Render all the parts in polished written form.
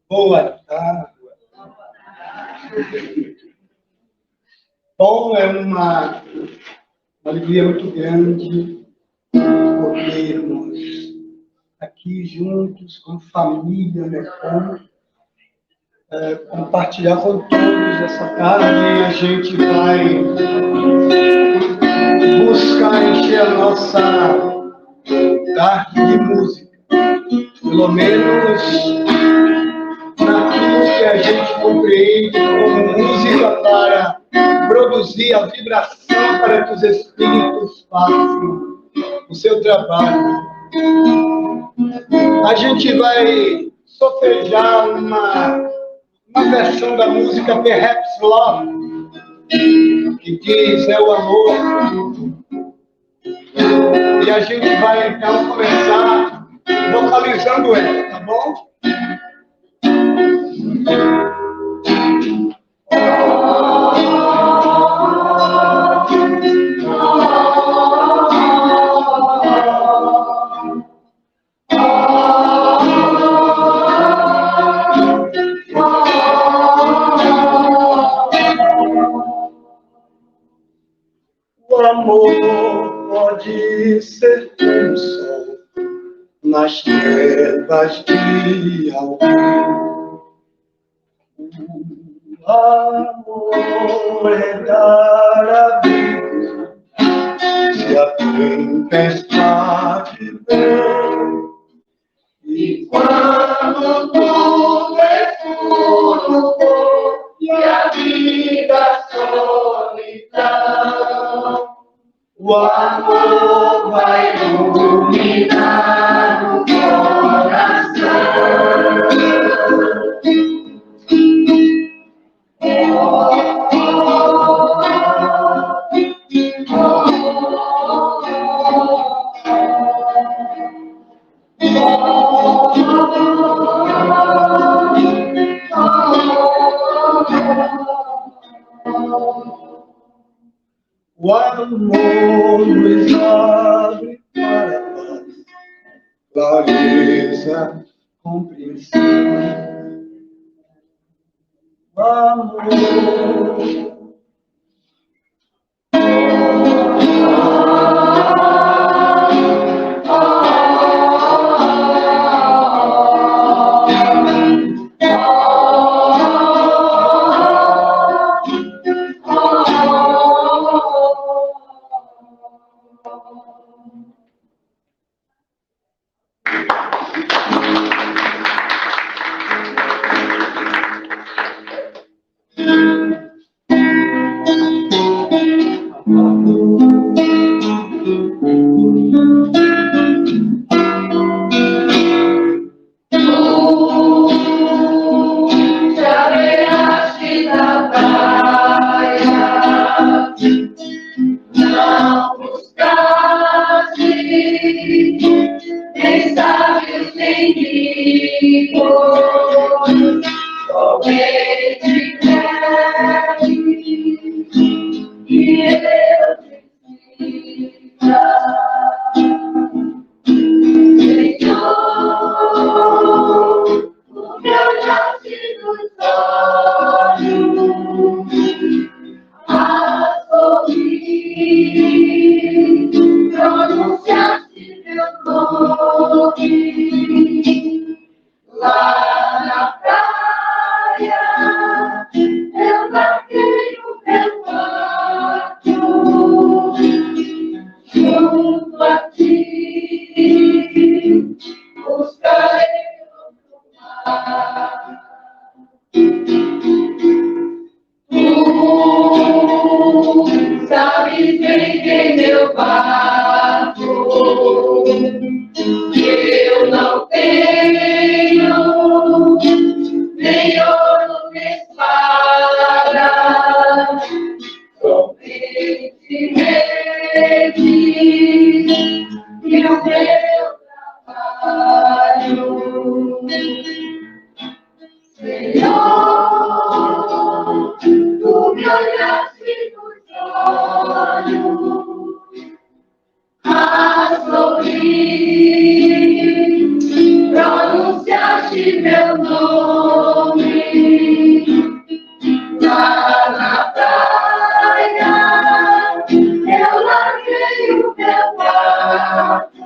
Boa tarde. Bom, é uma alegria muito grande podermos aqui juntos, com família, Nepom, compartilhar com todos essa tarde. A gente vai buscar encher a nossa tarde de música, pelo menos naquilo que a gente compreende como música para produzir a vibração para que os espíritos façam o seu trabalho. A gente vai sofrejar uma versão da música Perhaps Love, que diz é o amor. E a gente vai então começar vocalizando ela, tá bom? O amor pode ser um sol nas trevas de alguém. O amor é dar a vida se a tempestade vem. E quando tudo é escuro e a vida solidão, o amor vai iluminar o coração. O amor nos abre para a paz, clareza, compreensão. O amor meu nome. Lá na praia, eu larguei o meu barco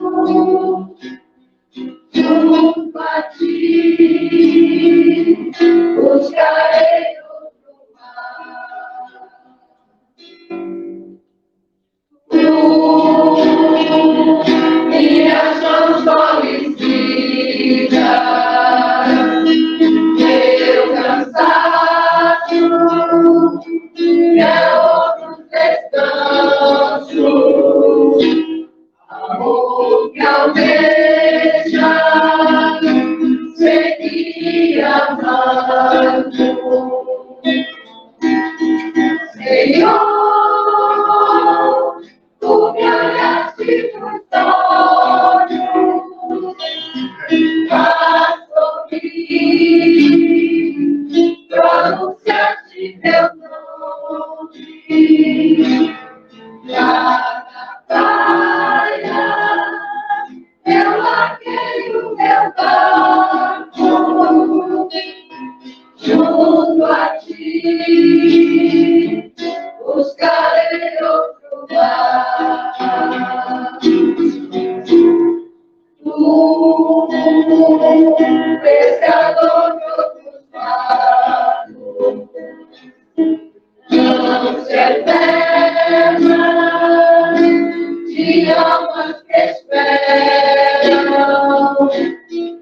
junto a ti, buscarei outro mar. Minhas mãos dolecidas, meu cansaço, meu outro descanso, amor que almeja, seguir amando. Senhor, tu me olhaste nos olhos, a sorrir, pronunciaste meu nome. Lá na praia, eu larguei o meu barco junto a ti, buscarei outro mar. Tu, pescador de outros mares, não se eterna de almas que esperam,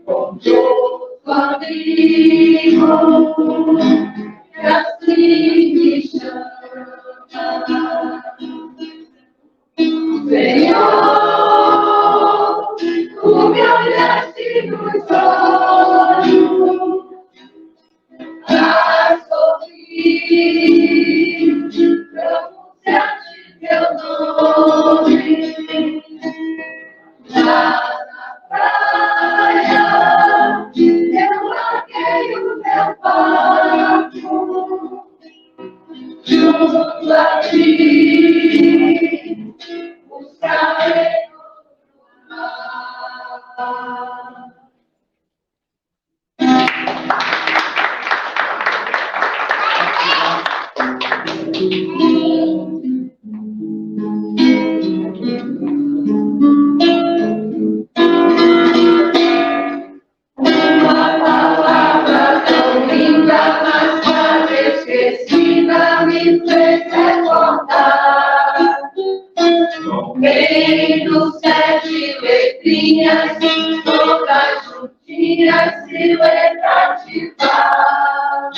bondoso amigo, que assim me chama. Senhor, tu me olhaste nos olhos, a sorrir, pronunciaste meu nome. Lá na praia, eu larguei o meu barco junto a ti, buscarei outro mar. Uma palavra tão linda, mas quase esquecida, me fez recordar. No meio 7 letrinhas, todas juntinhas, se letra ativar.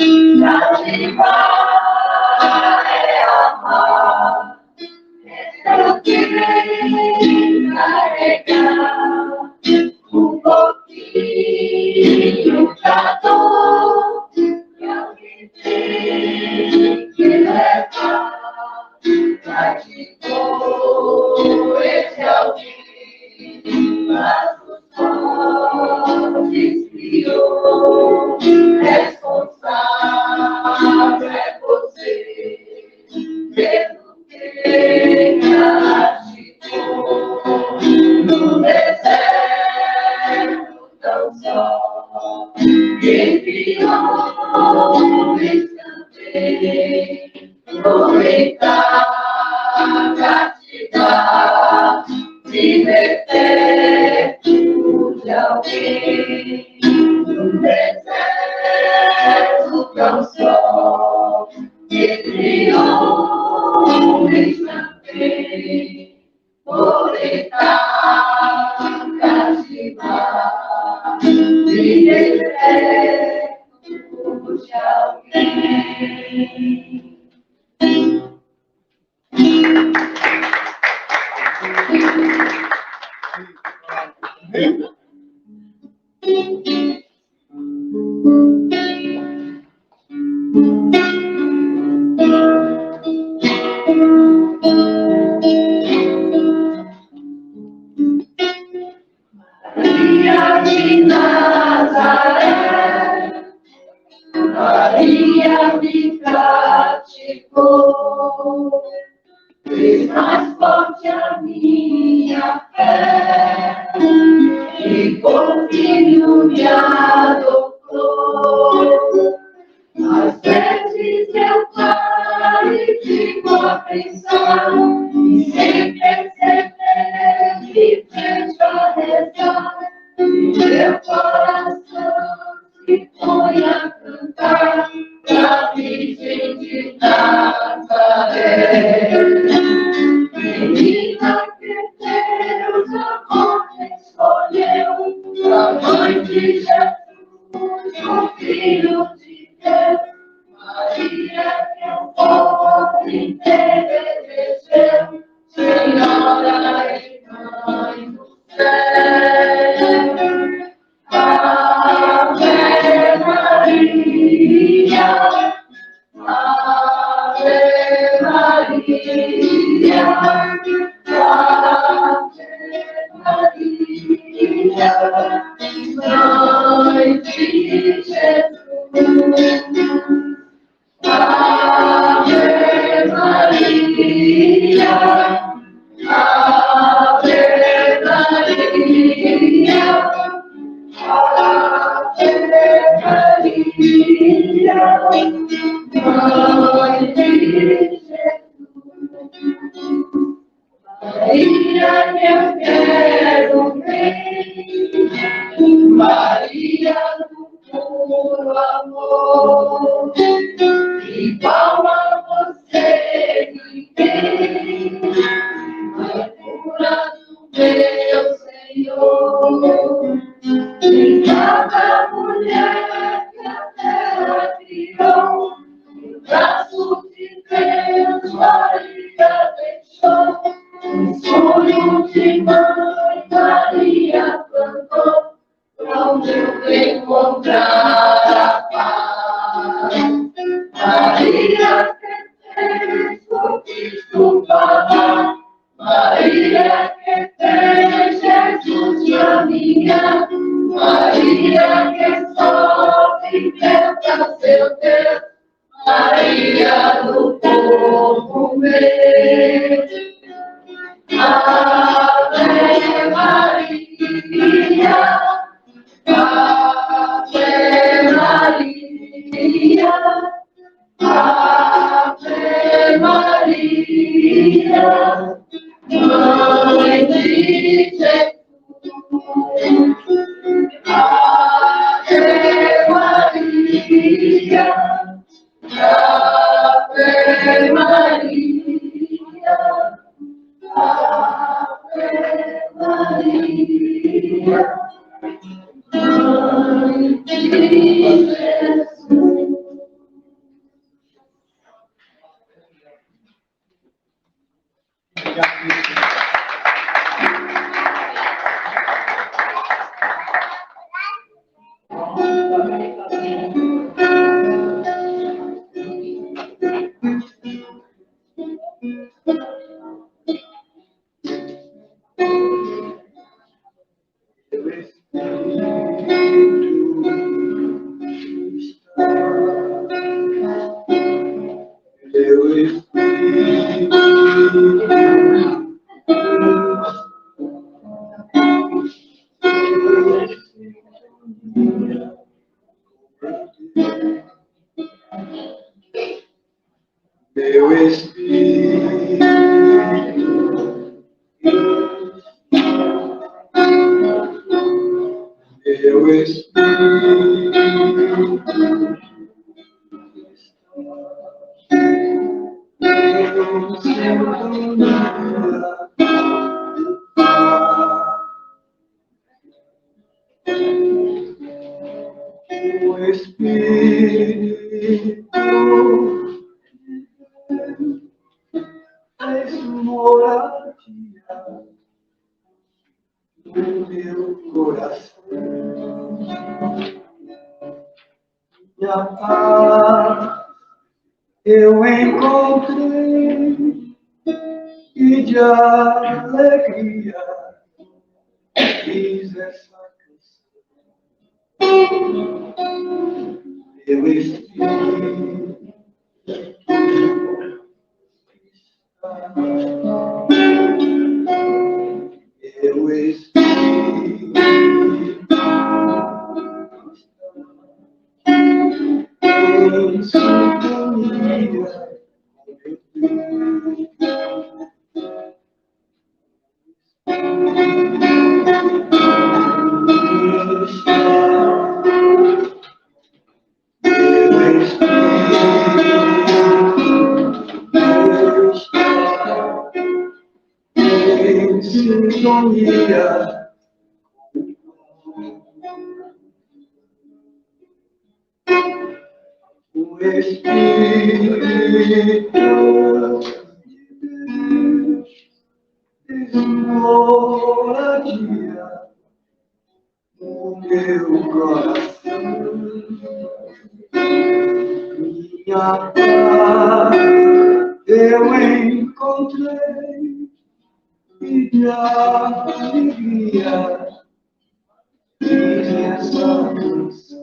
Ativar é amar, eu queria carregar um pouquinho da dor que alguém tem que levar. Pra te pôr esse alguém, mas os olhos criou. Responsável é você, pelo que agitou no deserto tão só. Entre homens também, aproveitar, praticar, libertar de alguém no deserto tão só. Entre homens também, aproveitar, praticar, libertar de alguém. Maria de Nazaré, Maria me praticou, fez mais forte a minha fé, e por filho me adotou. meu coração se põe a cantar pra Virgem de Nazaré. Menina que Deus amor escolheu, a mãe de Jesus, o Filho de Deus, Maria que o povo inteiro elegeu, Senhora e Mãe do céu. Ave Maria, Ave Maria, Ave Maria, Mãe de Jesus. Ave Maria, Ave Maria, Ave Maria, Mãe de Jesus. Maria que eu quero ver, Maria do puro amor, igual a você ninguém, mãe pura do meu Senhor. Em cada mulher que a terra criou, no braço de Deus Maria deixou, um sonho de mãe Maria plantou, pra o meu encontrar a paz. Maria que fez o Cristo falar, Maria que fez Jesus caminhar, Maria que sofre e canta seu Deus, Maria do povo meu. Ave Maria, Ave Maria, Ave Maria, Mãe de Jesus. Ave Maria, Ave Maria, Ave Maria, Mãe de Jesus. Meu Espírito, meu Espírito, o Espírito faz moradia no meu coração. Minha paz eu encontrei e de alegria fiz essa canção. Meu Espírito está, meu Espírito em sintonia com meu Deus. consumia. O Espírito de Deus moradia no meu coração. Minha paz eu encontrei e de alegria minha salvação.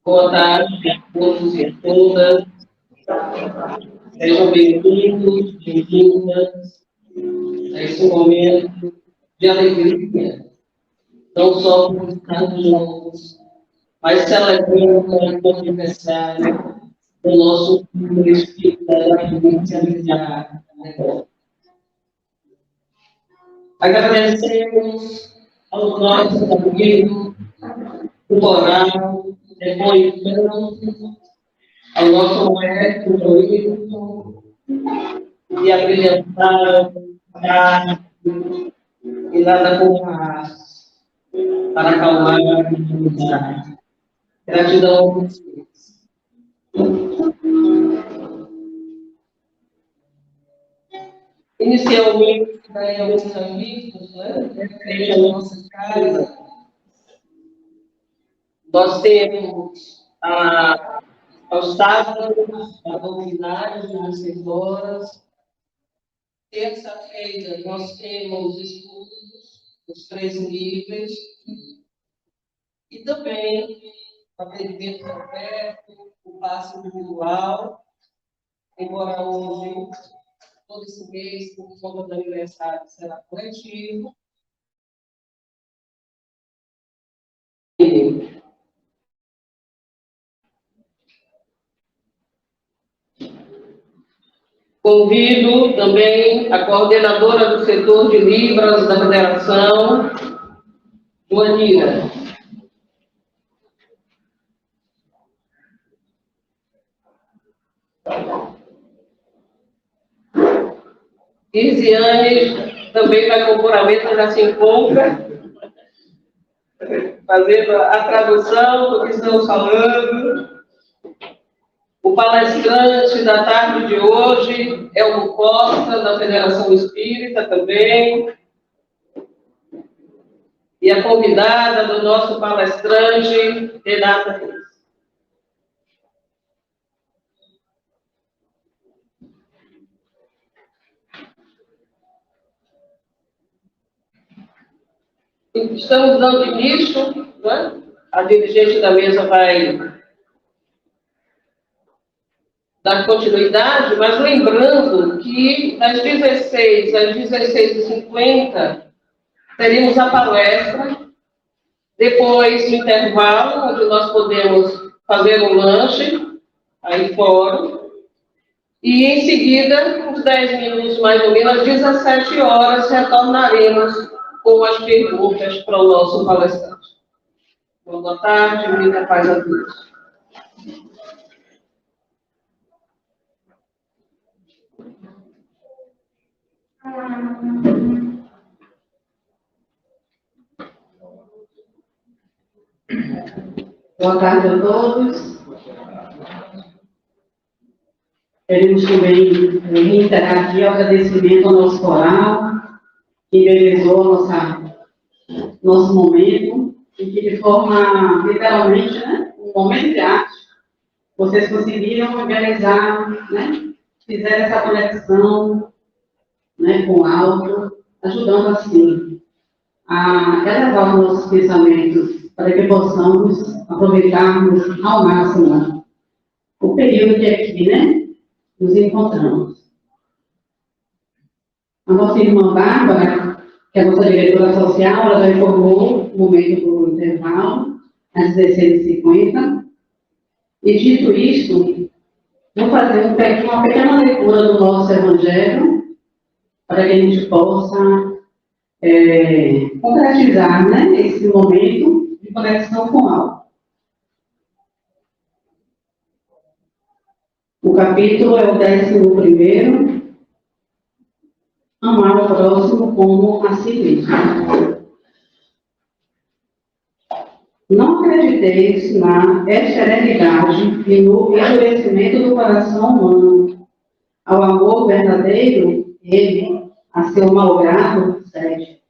Boa tarde a todos e a todas. Sejam bem-vindos, bem-vindas a esse momento de alegria, não só por estarmos juntos, mas celebrando o aniversário do nosso município da província de Aracaju. Agradecemos aos nossos amigos do coral, depoimento, ao nosso mestre Joilton, e abrilhantaram e nada como a para acalmar a comunidade. Gratidão a vocês. Inicialmente, alguns amigos, frente à nossa casa, nós temos aos sábados, a novidade às 6 horas. Terça-feira, nós temos estudos dos 3 níveis. E também, atendimento aberto, o passe individual, embora hoje, todo esse mês, por conta do aniversário, será coletivo. Convido também a coordenadora do setor de Libras da Federação, Joanira. Irziane também vai compor a mesa, já se encontra, fazendo a tradução do que estamos falando. O palestrante da tarde de hoje é o Costa, da Federação Espírita também. E a convidada do nosso palestrante, Renata Reis. Estamos dando início, né? A dirigente da mesa vai dar continuidade, mas lembrando que das 16 às 16h50 teremos a palestra, depois o intervalo, onde nós podemos fazer um lanche, aí fora, e em seguida, uns 10 minutos mais ou menos, às 17 horas, retornaremos com as perguntas para o nosso palestrante. Boa tarde, muita paz a todos. Boa tarde a todos. Queremos também reiterar aqui o agradecimento ao nosso coral, que embelezou nosso momento, e que de forma, literalmente, né, um momento de arte, vocês conseguiram embelezar, né, fizeram essa conexão, né, com o alto, ajudando assim a elevar os nossos pensamentos para que possamos aproveitarmos ao máximo o período que aqui, né, nos encontramos. A nossa irmã Bárbara, que é a nossa diretora social, ela já informou o momento do intervalo, às 16h50. E dito isto, vou fazer uma pequena leitura do nosso Evangelho, para que a gente possa concretizar, né, esse momento de conexão com algo. O capítulo é o 11º, amar o próximo como a si mesmo. Não acrediteis na esterilidade e no endurecimento do coração humano. Ao amor verdadeiro, ele, a seu malgrado, cede.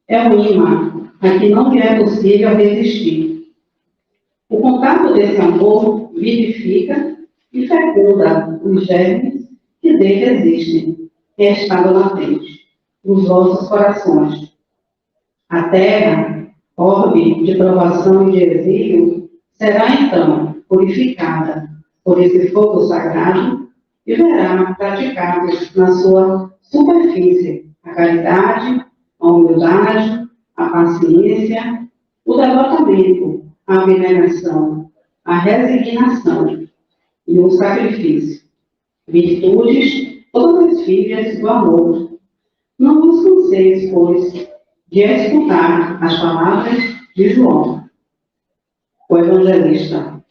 É um imã a que não lhe é possível resistir. O contato desse amor vivifica e fecunda os germes que dele existem, que é estado latente, nos vossos corações. A terra, orbe de provação e de exílio, será então purificada por esse fogo sagrado e verá praticados na sua superfície a caridade, a humildade, a paciência, o devotamento, a abnegação, a resignação e o sacrifício, virtudes todas as filhas do amor. Não vos canseis, pois, de escutar as palavras de João, o evangelista.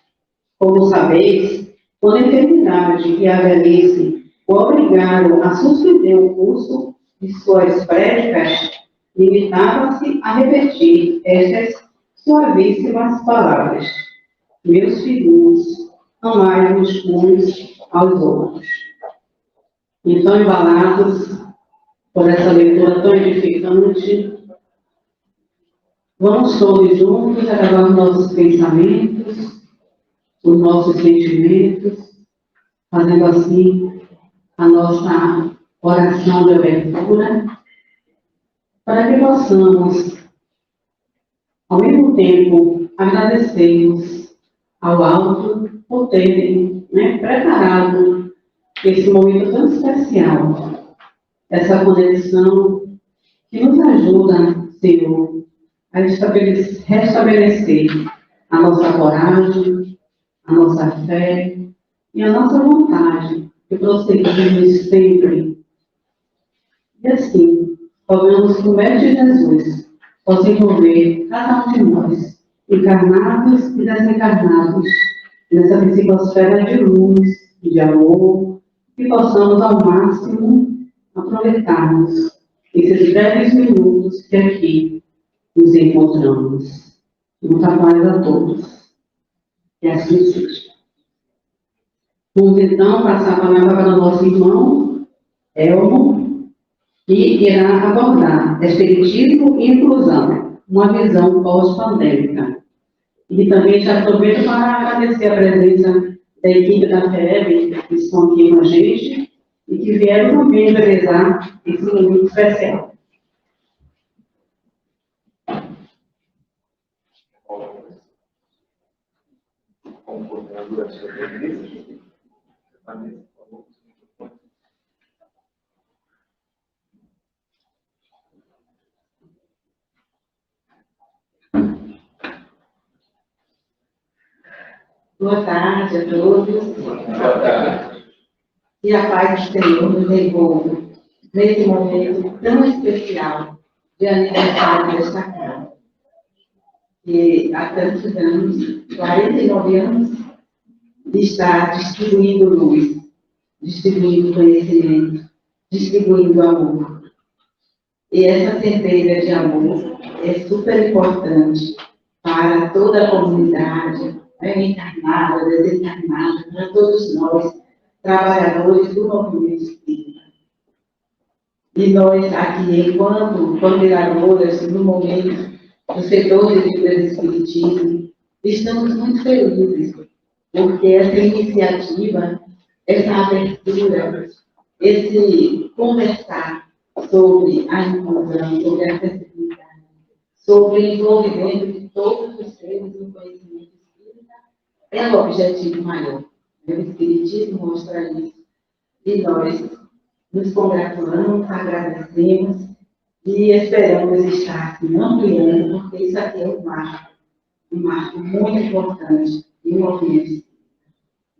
Como sabeis, quando a enfermidade e a velhice o obrigaram a suspender o curso de suas prédicas, limitava-se a repetir estas suavíssimas palavras: meus filhinhos, amai-vos uns aos outros. Então, embalados por essa leitura tão edificante, vamos todos juntos elevar os nossos pensamentos, os nossos sentimentos, fazendo assim a nossa oração de abertura, para que possamos, ao mesmo tempo, agradecermos ao alto por terem, preparado esse momento tão especial, essa conexão que nos ajuda, Senhor, a restabelecer a nossa coragem, a nossa fé e a nossa vontade de prosseguirmos sempre. E assim, rogamos que o Mestre Jesus possa envolver cada um de nós, encarnados e desencarnados, nessa psicosfera de luz e de amor, que possamos ao máximo aproveitarmos esses breves minutos que aqui nos encontramos. Muita paz a todos. E assim seja. Vamos então passar a palavra para o nosso irmão Elmo, que irá abordar Espiritismo e Inclusão, uma visão pós-pandêmica. E também já aproveito para agradecer a presença da equipe da FEB, que estão aqui com a gente, e que vieram também realizar esse momento especial. Boa tarde a todos. Boa tarde. E a paz do Senhor nos envolva nesse momento tão especial de aniversário desta casa. Que há tantos anos, 49 anos, está distribuindo luz, distribuindo conhecimento, distribuindo amor. E essa centelha de amor é super importante para toda a comunidade, encarnada, desencarnada, para todos nós, trabalhadores do movimento espírita. E nós aqui, enquanto coordenadoras no momento do setor de vida do espiritismo, estamos muito felizes, porque essa iniciativa, essa abertura, esse conversar sobre a inclusão, sobre a acessibilidade, sobre o envolvimento de todos os seres no conhecimento espírita é o objetivo maior. O Espiritismo mostra isso. E nós nos congratulamos, agradecemos e esperamos estar assim, ampliando, porque isso aqui é um marco muito importante e um movimento espírita.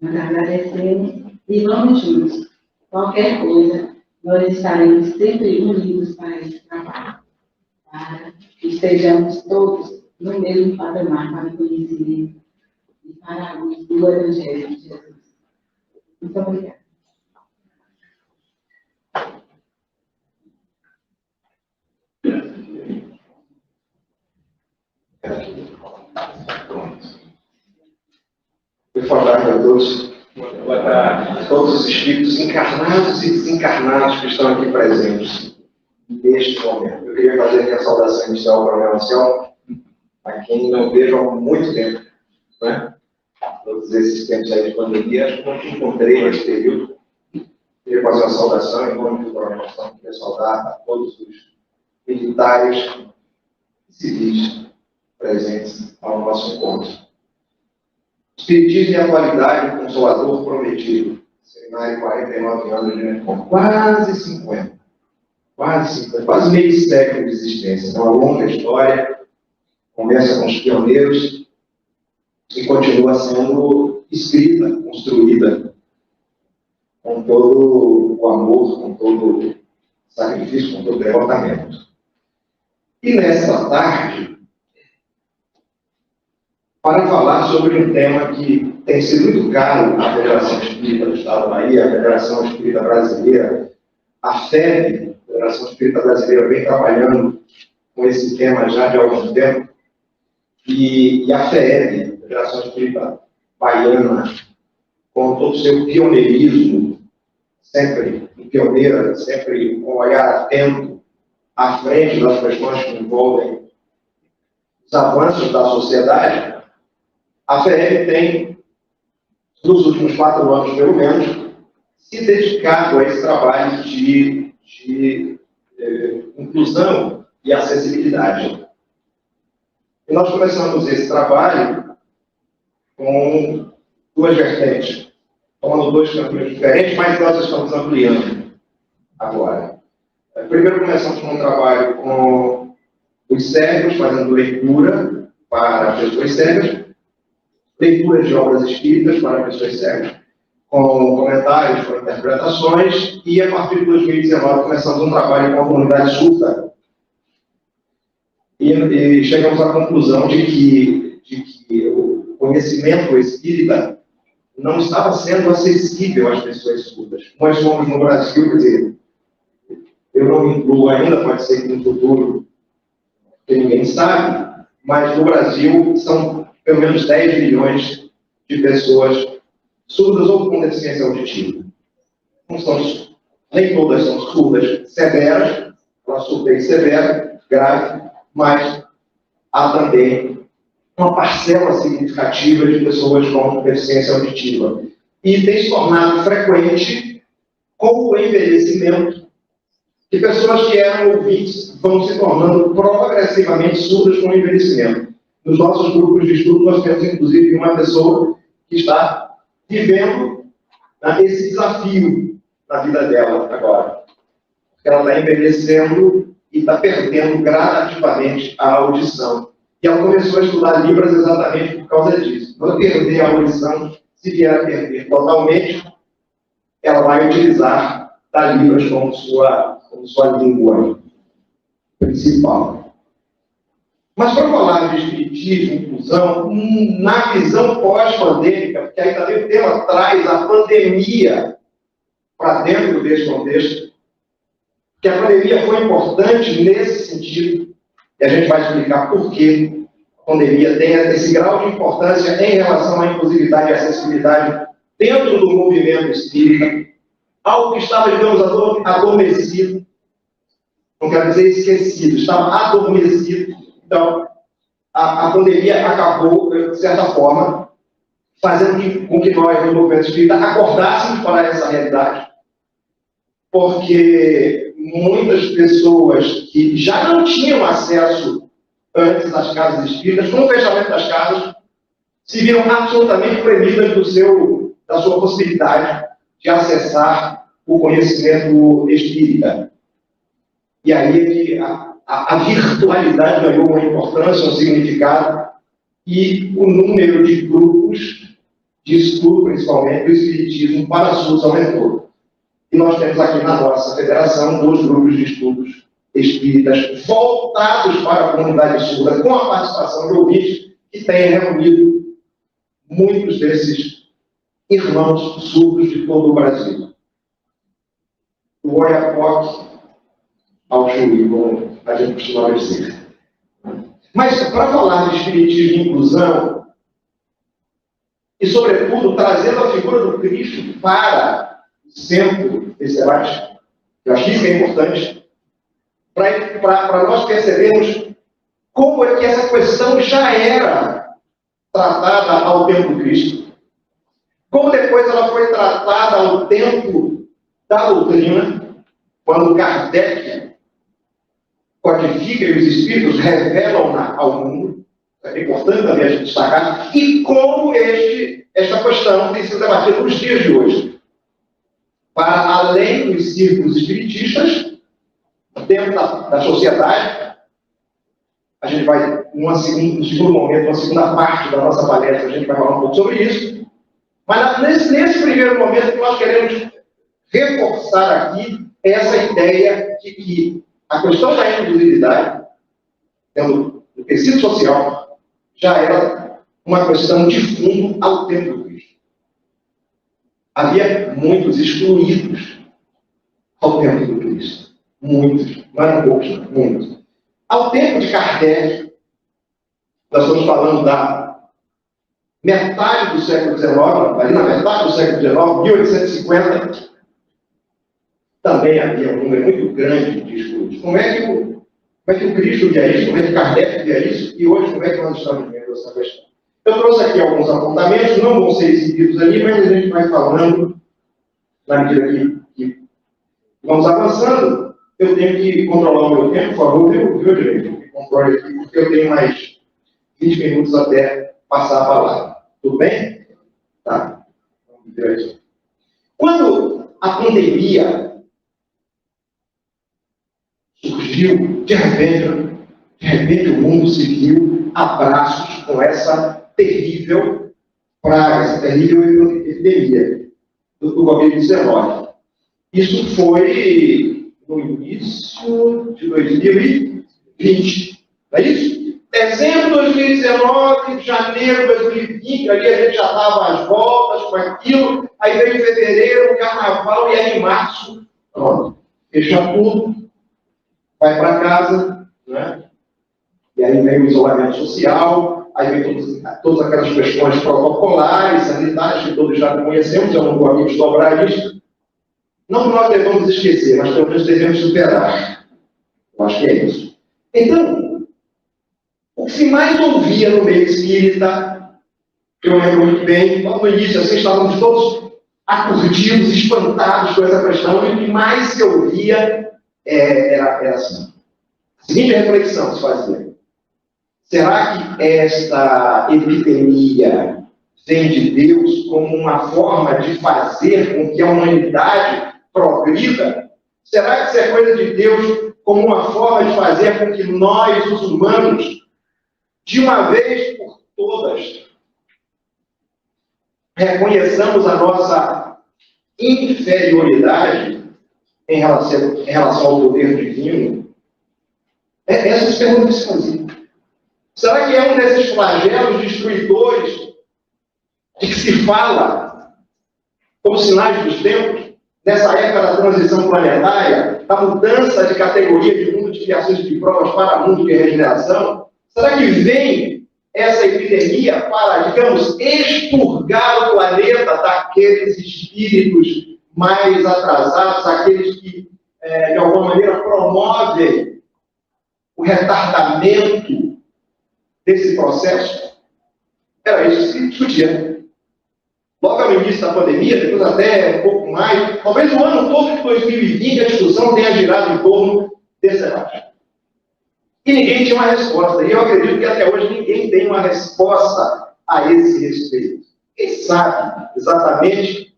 Nós agradecemos e vamos juntos. Qualquer coisa, nós estaremos sempre unidos para esse trabalho, para que estejamos todos no mesmo patamar para o conhecimento e para a luz do Evangelho de Jesus. Muito obrigada. Boa tarde a todos. Boa tarde a todos os espíritos encarnados e desencarnados que estão aqui presentes neste momento. Eu queria fazer aqui a saudação inicial para o meu ancião, a quem não vejo há muito tempo, né? Todos esses tempos aí de pandemia, acho que não te encontrei nesse período. Queria fazer uma saudação em nome do Coronel Ancião, queria saudar a todos os militares e civis presentes ao nosso encontro. Espiritismo e atualidade, o Consolador Prometido. Seminário 49 anos de reforma. Quase 50. Quase meio século de existência. É uma longa história. Começa com os pioneiros e continua sendo escrita, construída com todo o amor, com todo o sacrifício, com todo o devotamento. E nessa tarde, para falar sobre um tema que tem sido muito caro à Federação Espírita do Estado da Bahia, a Federação Espírita Brasileira, a FEB, a Federação Espírita Brasileira, vem trabalhando com esse tema já de algum tempo, e a FEB, a Federação Espírita Baiana, com todo o seu pioneirismo, sempre pioneira, sempre com um olhar atento à frente das questões que envolvem os avanços da sociedade. A FEB tem, nos últimos 4 anos, pelo menos, se dedicado a esse trabalho de inclusão e acessibilidade. E nós começamos esse trabalho com 2 vertentes, tomando 2 caminhos diferentes, mas nós estamos ampliando agora. Primeiro começamos com um trabalho com os cegos, fazendo leitura para pessoas cegas, leitura de obras espíritas para pessoas cegas, com comentários, com interpretações, e a partir de 2019 começamos um trabalho com a comunidade surda. E chegamos à conclusão de que o conhecimento espírita não estava sendo acessível às pessoas surdas. Nós somos no Brasil, quer dizer, eu não me incluo ainda, pode ser que no futuro, que ninguém sabe, mas no Brasil são pelo menos 10 milhões de pessoas surdas ou com deficiência auditiva. Não são, nem todas são surdas severas, uma surdez severa, grave, mas há também uma parcela significativa de pessoas com deficiência auditiva. E tem se tornado frequente, com o envelhecimento, que pessoas que eram ouvintes vão se tornando progressivamente surdas com o envelhecimento. Nos nossos grupos de estudo, nós temos, inclusive, uma pessoa que está vivendo esse desafio na vida dela agora. Ela está envelhecendo e está perdendo gradativamente a audição. E ela começou a estudar Libras exatamente por causa disso. Não perder a audição, se vier a perder totalmente, ela vai utilizar a Libras como sua língua principal. Mas para falar de espiritismo, inclusão, na visão pós-pandêmica, porque aí também o tema traz a pandemia para dentro desse contexto, que a pandemia foi importante nesse sentido, e a gente vai explicar por que a pandemia tem esse grau de importância em relação à inclusividade e acessibilidade dentro do movimento espírita, algo que estava, digamos, adormecido, não quero dizer esquecido, estava adormecido. Então, a pandemia acabou, de certa forma, fazendo com que nós, no movimento espírita, acordássemos para essa realidade, porque muitas pessoas que já não tinham acesso antes das casas espíritas, com o fechamento das casas, se viram absolutamente proibidas da sua possibilidade de acessar o conhecimento espírita. E aí é que a virtualidade ganhou uma importância, um significado, e o número de grupos de estudo, principalmente do Espiritismo, para SUS aumentou. E nós temos aqui na nossa federação 2 grupos de estudos espíritas voltados para a comunidade surda, com a participação de ouvintes que têm reunido muitos desses irmãos surdos de todo o Brasil. Do Oiapoque ao Chuí, como a gente costuma dizer. Mas, para falar de espiritismo e inclusão, e, sobretudo, trazendo a figura do Cristo para o centro desse debate, eu acho que isso é importante, para nós percebermos como é que essa questão já era tratada ao tempo do Cristo, como depois ela foi tratada ao tempo da doutrina, quando Kardec codifica e os espíritos revelam-na ao mundo. É importante também a gente destacar, e como esta questão tem sido debatida nos dias de hoje, para além dos círculos espiritistas, dentro da sociedade. A gente vai, no segundo momento, uma segunda parte da nossa palestra, a gente vai falar um pouco sobre isso. Mas nesse primeiro momento, nós queremos reforçar aqui essa ideia de que a questão da inclusividade, do tecido social, já era uma questão de fundo ao tempo do Cristo. Havia muitos excluídos ao tempo do Cristo. Muitos, não eram poucos, muitos. Ao tempo de Kardec, nós estamos falando da metade do século XIX, ali na metade do século XIX, 1850, também havia um número muito grande de excluídos. Como é que o Cristo via isso? Como é que Kardec via isso? E hoje, como é que nós estamos vendo essa questão? Eu trouxe aqui alguns apontamentos, não vão ser exibidos ali, mas a gente vai falando na medida que vamos avançando. Eu tenho que controlar o meu tempo, por favor, viu, direito? Controle aqui, porque eu tenho mais 20 minutos até passar a palavra. Tudo bem? Tá. Vamos ver aqui. Quando a pandemia surgiu, de repente o mundo se viu a braços com essa terrível praga, essa terrível epidemia do Covid-19. Isso foi no início de 2020, não é isso? Dezembro de 2019, janeiro de 2020, ali a gente já estava às voltas com aquilo, aí veio fevereiro, carnaval, e aí em março, pronto, fecha tudo, vai para casa, né? E aí vem o isolamento social, aí vem todas aquelas questões protocolares, sanitárias, que todos já conhecemos, eu não vou aqui desdobrar isso. Não que nós devemos esquecer, mas pelo menos devemos superar. Eu acho que é isso. Então, o que se mais ouvia no meio espírita, eu lembro muito bem, logo no início, assim, estávamos todos aturdidos, espantados com essa questão, e o que mais se ouvia era assim. A seguinte reflexão se fazia: será que esta epidemia vem de Deus como uma forma de fazer com que a humanidade progrida? Será que isso é coisa de Deus como uma forma de fazer com que nós, os humanos, de uma vez por todas, reconheçamos a nossa inferioridade em relação ao poder divino? Essas perguntas se faziam. Será que é um desses flagelos destruidores de que se fala como sinais dos tempos, nessa época da transição planetária, da mudança de categoria de mundo de criações de provas para mundo de regeneração? Será que vem essa epidemia para, digamos, expurgar o planeta daqueles espíritos mais atrasados, aqueles que, de alguma maneira, promovem o retardamento desse processo? Era isso que se discutia. Logo no início da pandemia, depois até um pouco mais, talvez o ano todo de 2020, a discussão tenha girado em torno desse debate. E ninguém tinha uma resposta. E eu acredito que até hoje ninguém tem uma resposta a esse respeito. Quem sabe exatamente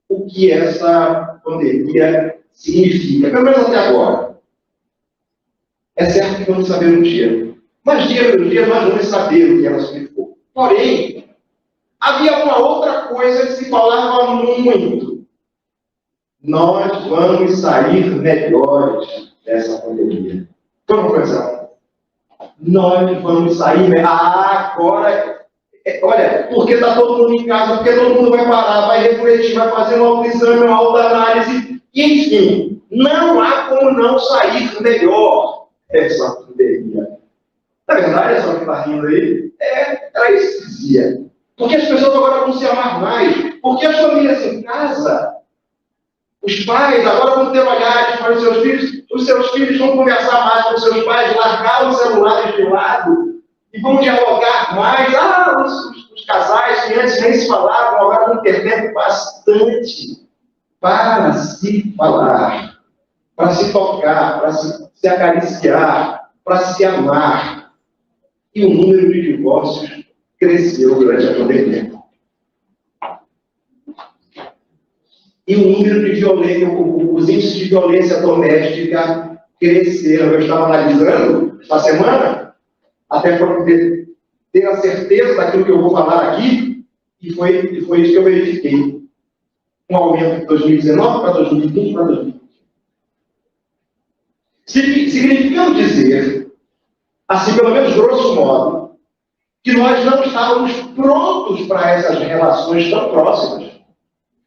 o que essa pandemia significa, pelo menos até agora. É certo que vamos saber um dia. Mas dia por dia nós vamos saber o que ela significou. Porém, havia uma outra coisa que se falava muito. Nós vamos sair melhores dessa pandemia. Vamos pensar. Nós vamos sair melhores. Agora, olha, porque está todo mundo em casa, porque todo mundo vai parar, vai refletir, vai fazer uma autoexame, uma autoanálise, enfim, não há como não sair melhor dessa pandemia. Na verdade, essa que está rindo aí, era isso que dizia. Porque as pessoas agora vão se amar mais, porque as famílias em casa, os pais agora vão ter olhares para os seus filhos vão conversar mais com os seus pais, largar os celulares de lado e vão dialogar mais. Os casais que antes nem se falavam, agora vão ter tempo bastante para se falar, para se tocar, para se acariciar, para se amar. E o número de divórcios cresceu durante a pandemia. E o número de violência, os índices de violência doméstica cresceram. Eu estava analisando esta semana, até para poder ter a certeza daquilo que eu vou falar aqui, e foi isso que eu verifiquei. Um aumento de 2019 para 2020 para 2020. Significa dizer, assim, pelo menos grosso modo, que nós não estávamos prontos para essas relações tão próximas.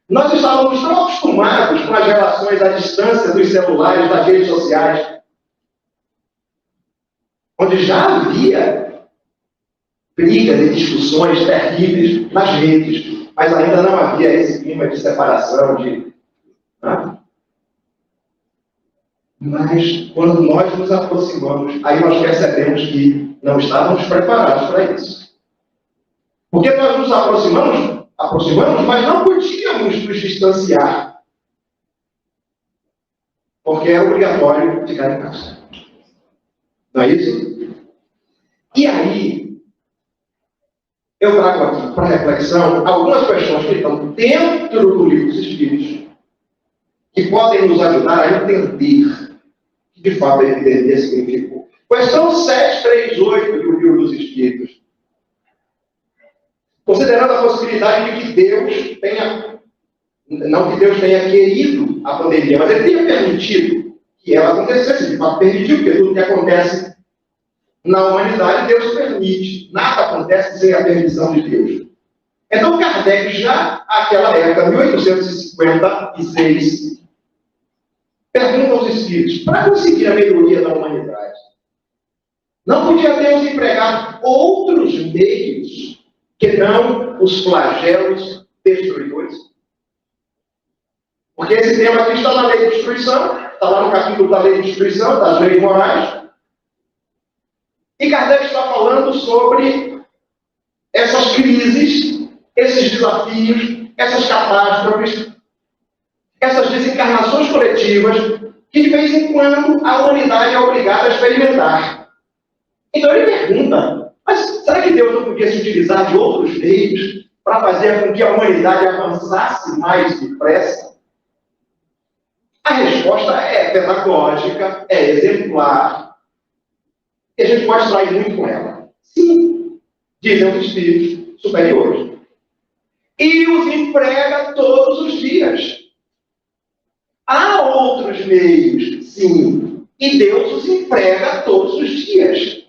Nós estávamos tão acostumados com as relações à distância dos celulares, das redes sociais, onde já havia brigas e discussões terríveis nas redes, mas ainda não havia esse clima de separação, né? Mas, quando nós nos aproximamos, aí nós percebemos que não estávamos preparados para isso. Porque nós nos aproximamos, mas não podíamos nos distanciar. Porque é obrigatório ficar em casa. Não é isso? E aí, eu trago aqui para reflexão algumas questões que estão dentro do livro dos Espíritos, que podem nos ajudar a entender que de fato a epidemia significou. Questão 738 do livro dos Espíritos. Considerando a possibilidade de que Deus tenha, não que Deus tenha querido a pandemia, mas Ele tenha permitido que ela acontecesse, de fato permitiu, porque tudo que acontece na humanidade, Deus permite. Nada acontece sem a permissão de Deus. Então, Kardec, já naquela época, 1856, pergunta aos Espíritos, para conseguir a melhoria da humanidade, não podia Deus empregar outros meios que não os flagelos destruidores? Porque esse tema aqui está na lei de destruição, está lá no capítulo da lei de destruição, das leis morais. E Kardec está falando sobre essas crises, esses desafios, essas catástrofes, essas desencarnações coletivas, que de vez em quando a humanidade é obrigada a experimentar. Então ele pergunta, mas será que Deus não podia se utilizar de outros meios para fazer com que a humanidade avançasse mais depressa? A resposta é pedagógica, é exemplar, e a gente pode extrair muito com ela. Sim, dizem os espíritos superiores. E os emprega todos os dias. Há outros meios, sim, e Deus os emprega todos os dias.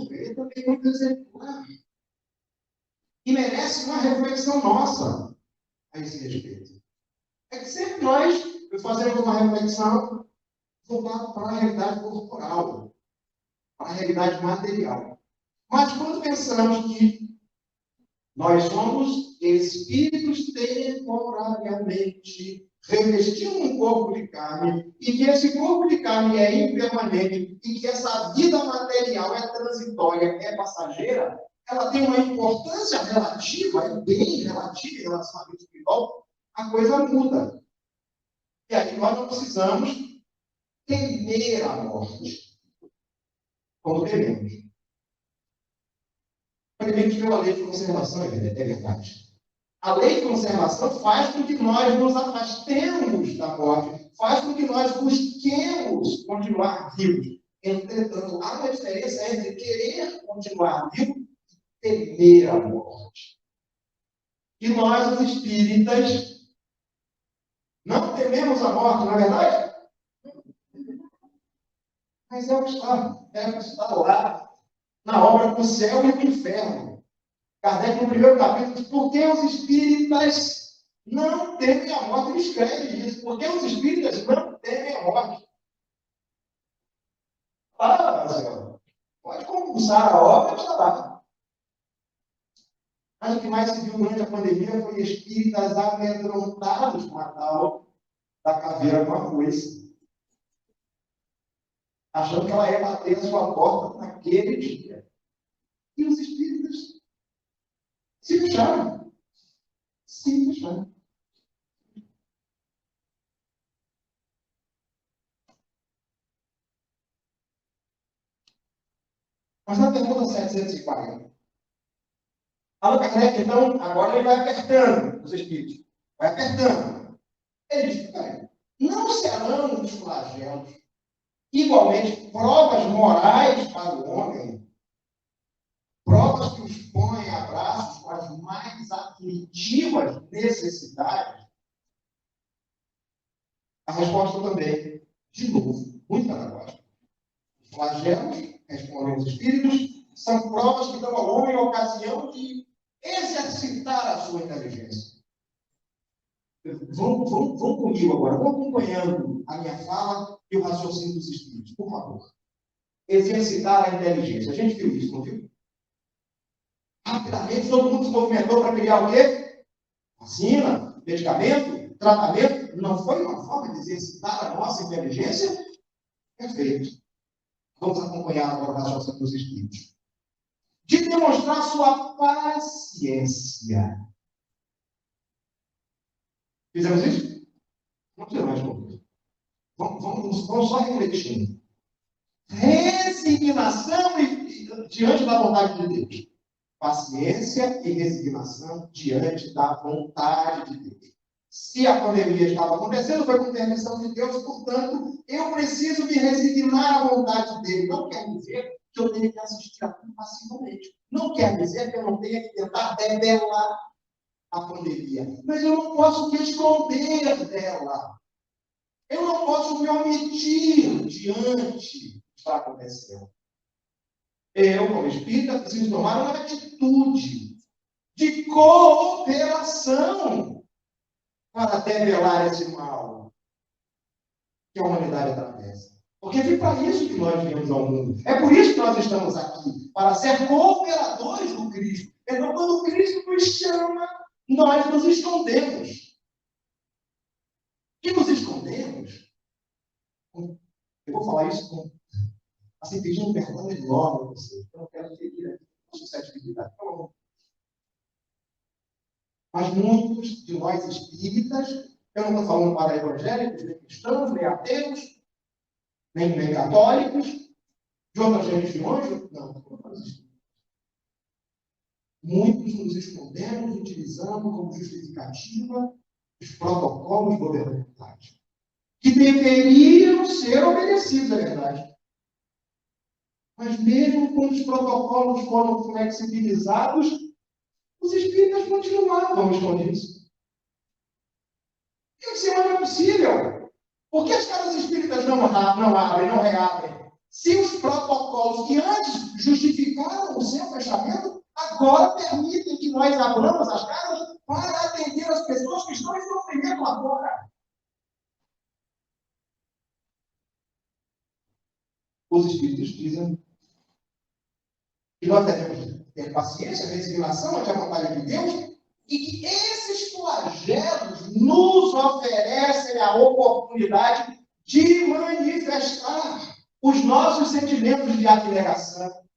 Deus, ele também é muito exemplar. E merece uma reflexão nossa a esse respeito. É que sempre nós fazemos uma reflexão voltada para a realidade corporal, para a realidade material. Mas quando pensamos que nós somos espíritos temporariamente revestindo um corpo de carne, e que esse corpo de carne é impermanente, e que essa vida material é transitória, é passageira, ela tem uma importância relativa, é bem relativa em relação à vida espiritual, a coisa muda. E aí nós não precisamos temer a morte, como tememos. Tememos pela lei de conservação, é verdade. A lei de conservação faz com que nós nos afastemos da morte, faz com que nós busquemos continuar vivos. Entretanto, há uma diferença entre querer continuar vivo e temer a morte. E nós, os espíritas, não tememos a morte, não é verdade? Mas é o que está lá, na obra do céu e do inferno. Kardec, no primeiro capítulo, diz: por que os espíritas não temem a morte? Ele escreve isso. Por que os espíritas não temem a morte? Marcelo, pode compulsar a obra, está lá. Mas o que mais se viu durante a pandemia foi espíritas amedrontados com a tal da caveira com a foice, achando que ela ia bater a sua porta naquele dia. E os espíritas se fecharam. Se fecharam. Mas na pergunta 740, Allan Kardec, então, agora ele vai apertando os espíritos. Vai apertando. Ele diz: não serão os flagelos igualmente provas morais para o homem, provas que os põem a braços com as mais aflitivas necessidades? A resposta também, de novo, muito pedagógica. Os flagelos, respondem os espíritos, são provas que dão ao homem a ocasião de exercitar a sua inteligência. Vão comigo agora, vão acompanhando a minha fala e o raciocínio dos espíritos, por favor. Exercitar a inteligência. A gente viu isso, não viu? Rapidamente todo mundo se movimentou para criar o quê? Vacina, medicamento, tratamento. Não foi uma forma de exercitar a nossa inteligência? Perfeito. Vamos acompanhar agora o raciocínio dos espíritos. De demonstrar sua paciência. Fizemos isso? Não precisa mais comigo. Vamos só refletindo. Resignação diante da vontade de Deus. Paciência e resignação diante da vontade de Deus. Se a pandemia estava acontecendo, foi com permissão de Deus, portanto, eu preciso me resignar à vontade dele. Não quer dizer que eu tenha que assistir a tudo passivamente. Não quer dizer que eu não tenha que tentar debelar a pandemia. Mas eu não posso me esconder dela. Eu não posso me omitir diante do que está acontecendo. Eu, como espírita, preciso tomar uma atitude de cooperação para debelar esse mal que a humanidade atravessa. Porque foi para isso que nós viemos ao mundo. É por isso que nós estamos aqui, para ser cooperadores do Cristo. Então, quando o Cristo nos chama, nós nos escondemos. E nos escondemos. Eu vou falar isso com, assim, pedindo perdão enorme a você. Eu não quero ferir a suscetibilidade. Mas muitos de nós espíritas, eu não estou falando para evangélicos, nem cristãos, nem ateus, nem católicos, de outras religiões, não. Muitos nos escondemos utilizando como justificativa os protocolos governamentais, que deveriam ser obedecidos, é verdade. Mas mesmo quando os protocolos foram flexibilizados, os espíritas continuavam escondidos. E o Senhor não é possível. Por que as casas espíritas não abrem, não reabrem? Se os protocolos que antes justificaram o seu fechamento, agora permitem que nós abramos as casas para atender as pessoas que estão em sofrimento lá fora. Os Espíritos dizem que nós devemos ter paciência, resignação ante a vontade de Deus, e que esses flagelos nos oferecem a oportunidade de manifestar os nossos sentimentos de abnegação,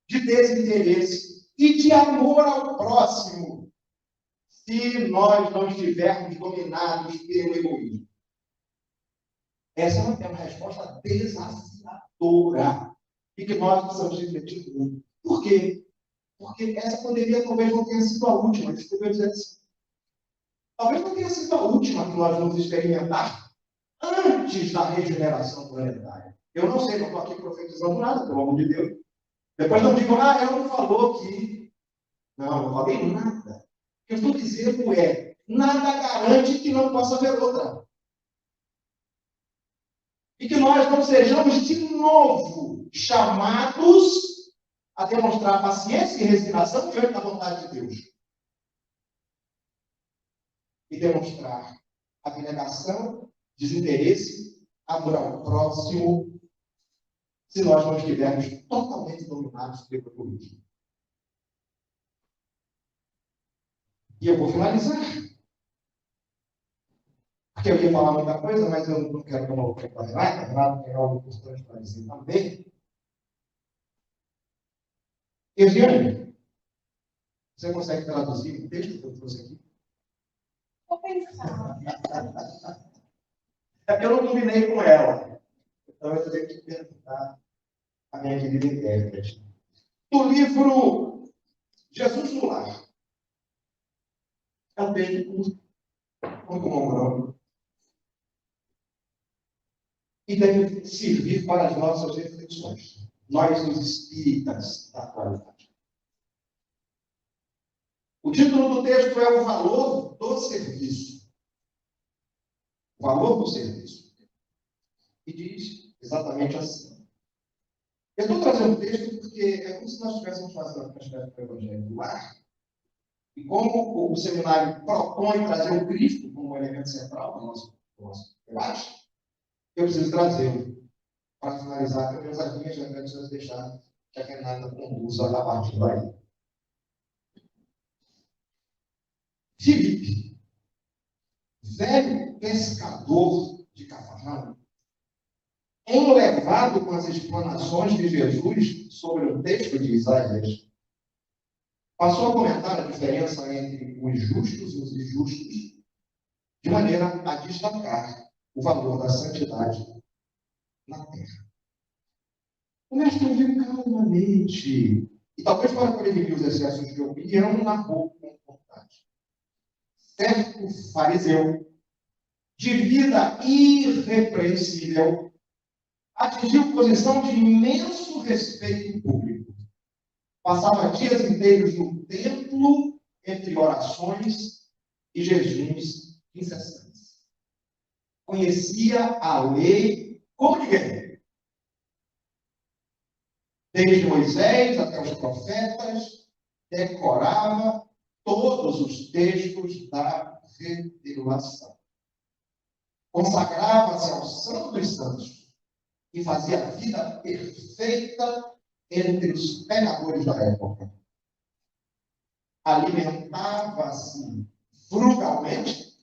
de desinteresse e de amor ao próximo, se nós não estivermos dominados pelo egoísmo. Essa é uma resposta desafiadora e que nós precisamos refletir muito. Por quê? Porque essa pandemia talvez não tenha sido a última, isso que eu vou dizer assim. Talvez não tenha sido a última que nós vamos experimentar antes da regeneração planetária. Eu não sei, não estou aqui profetizando nada, pelo amor de Deus. Depois não digam, ela não falou que... Não, não falei nada. O que eu estou dizendo é, nada garante que não possa haver outra. E que nós não sejamos de novo chamados a demonstrar paciência e resignação diante da vontade de Deus. E demonstrar abnegação, desinteresse, amor ao próximo, se nós não estivermos totalmente dominados pelo egoísmo. E eu vou finalizar. Porque eu ia falar muita coisa, mas eu não quero tomar o tempo da Renata. A Renata tem algo importante para dizer também. Eviane, você consegue traduzir o texto que eu trouxe aqui? Vou pensar. É porque eu não combinei com ela. Então eu vou ter que perguntar a minha querida intérprete. Do livro Jesus no Lar. É um texto muito longo. E deve servir para as nossas reflexões. Nós, os espíritas da atualidade. O título do texto é O Valor do Serviço. O valor do serviço. E diz exatamente assim. Eu estou trazendo o texto porque é como se nós estivéssemos fazendo a transferência do Evangelho do Lar. E como o seminário propõe trazer o Cristo como elemento central do nosso debate, eu preciso trazê-lo para finalizar pelo menos as minhas reflexões, deixar que a Renata conduza a partir daí. Filipe, velho pescador de Cafarnaum, enlevado com as explanações de Jesus sobre o texto de Isaías, passou a comentar a diferença entre os justos e os injustos, de maneira a destacar o valor da santidade na terra. O mestre ouviu calmamente, e talvez para prevenir os excessos de opinião, narrou com vontade. Certo fariseu, de vida irrepreensível, atingiu posição de imenso respeito público. Passava dias inteiros no templo, entre orações e jejuns incessantes. Conhecia a lei como ninguém. Desde Moisés até os profetas, decorava todos os textos da revelação. Consagrava-se ao Santo dos Santos e fazia a vida perfeita entre os pecadores da época. Alimentava-se frugalmente,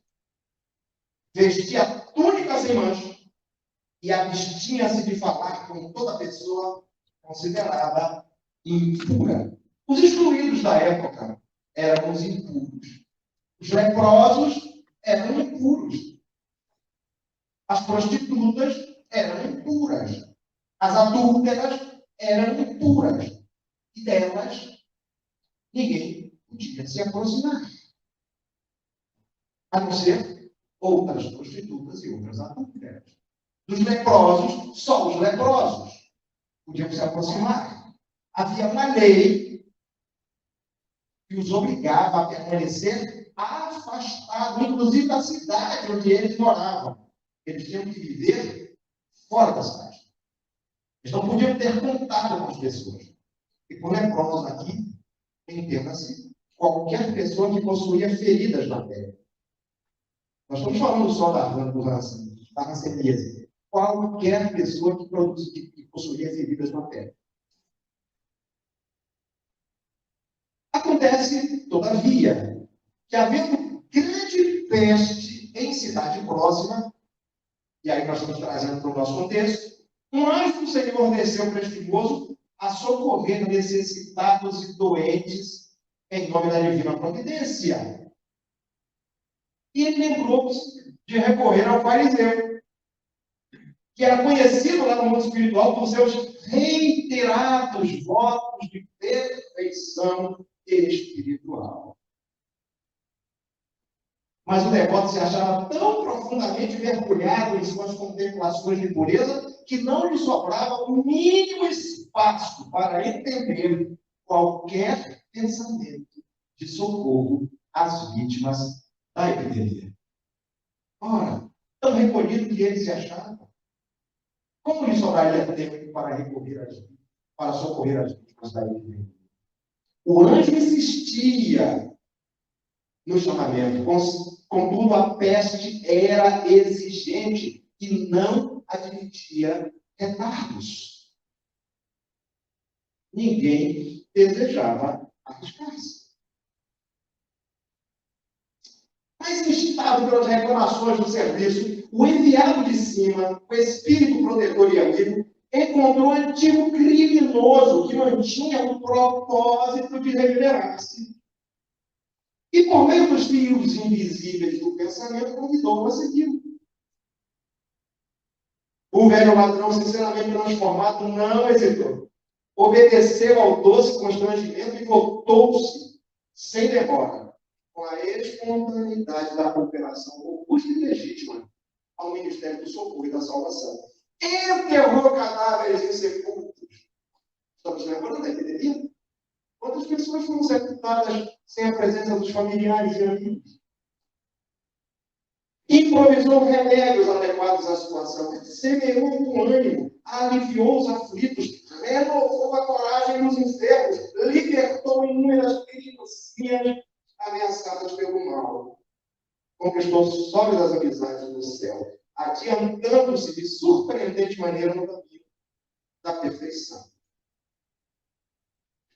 vestia túnicas sem mancha e abstinha-se de falar com toda pessoa considerada impura. Os excluídos da época eram os impuros. Os leprosos eram impuros. As prostitutas eram impuras. As adúlteras eram impuras. E delas, ninguém podia se aproximar. A não ser outras prostitutas e outras adúlteras. Dos leprosos, só os leprosos podiam se aproximar. Havia uma lei que os obrigava a permanecer afastados, inclusive da cidade onde eles moravam. Eles tinham que viver fora da cidade. Eles não podiam ter contato com as pessoas. E por leprosos aqui, entenda-se, qualquer pessoa que possuía feridas na pele. Nós estamos falando só do da hanseníase. Qualquer pessoa que possuía feridas na pele. Acontece, todavia, que havendo grande peste em cidade próxima, e aí nós estamos trazendo para o nosso contexto, um anjo do Senhor desceu prestigioso a socorrer necessitados e doentes em nome da divina providência. E ele lembrou-se de recorrer ao fariseu, que era conhecido lá no mundo espiritual por seus reiterados votos de perfeição espiritual. Mas o devoto se achava tão profundamente mergulhado em suas contemplações de pureza que não lhe sobrava o mínimo espaço para entender qualquer pensamento de socorro às vítimas da epidemia. Ora, tão recolhido que ele se achava, como lhe sobraria tempo para socorrer as vítimas da epidemia? O anjo insistia no chamamento, contudo a peste era exigente e não admitia retardos. Ninguém desejava arriscar-se. Mas instado pelas reclamações do serviço, o enviado de cima, o espírito protetor e amigo, encontrou um antigo criminoso que mantinha o propósito de regenerar-se. E por meio dos fios invisíveis do pensamento, convidou-o a segui-lo. O velho ladrão, sinceramente transformado, não hesitou. Obedeceu ao doce constrangimento e voltou-se, sem demora, com a espontaneidade da cooperação robusta e legítima ao Ministério do Socorro e da Salvação. Enterrou cadáveres insepultos. Estamos lembrando da epidemia? Quantas pessoas foram sepultadas sem a presença dos familiares e amigos? Improvisou remédios adequados à situação, semeou com ânimo, aliviou os aflitos, renovou a coragem dos enfermos, libertou inúmeras criancinhas ameaçadas pelo mal. Conquistou sólidas amizades no céu, adiantando-se de surpreendente maneira no caminho da perfeição.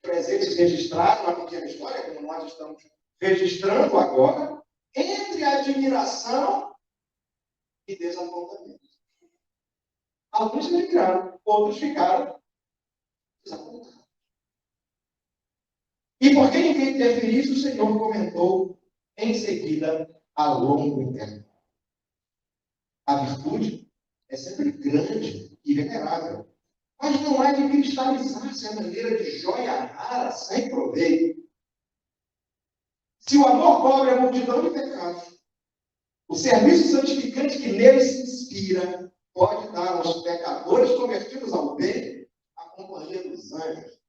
Presentes registrados na pequena história, como nós estamos registrando agora, entre admiração e desapontamento. Alguns se admiraram, outros ficaram desapontados. E porque ninguém interferisse, o Senhor comentou em seguida a longo intervalo. A virtude é sempre grande e venerável, mas não há de cristalizar-se a maneira de joia rara sem proveito. Se o amor cobre a multidão de pecados, o serviço santificante que nele se inspira pode dar aos pecadores convertidos ao bem a companhia dos anjos,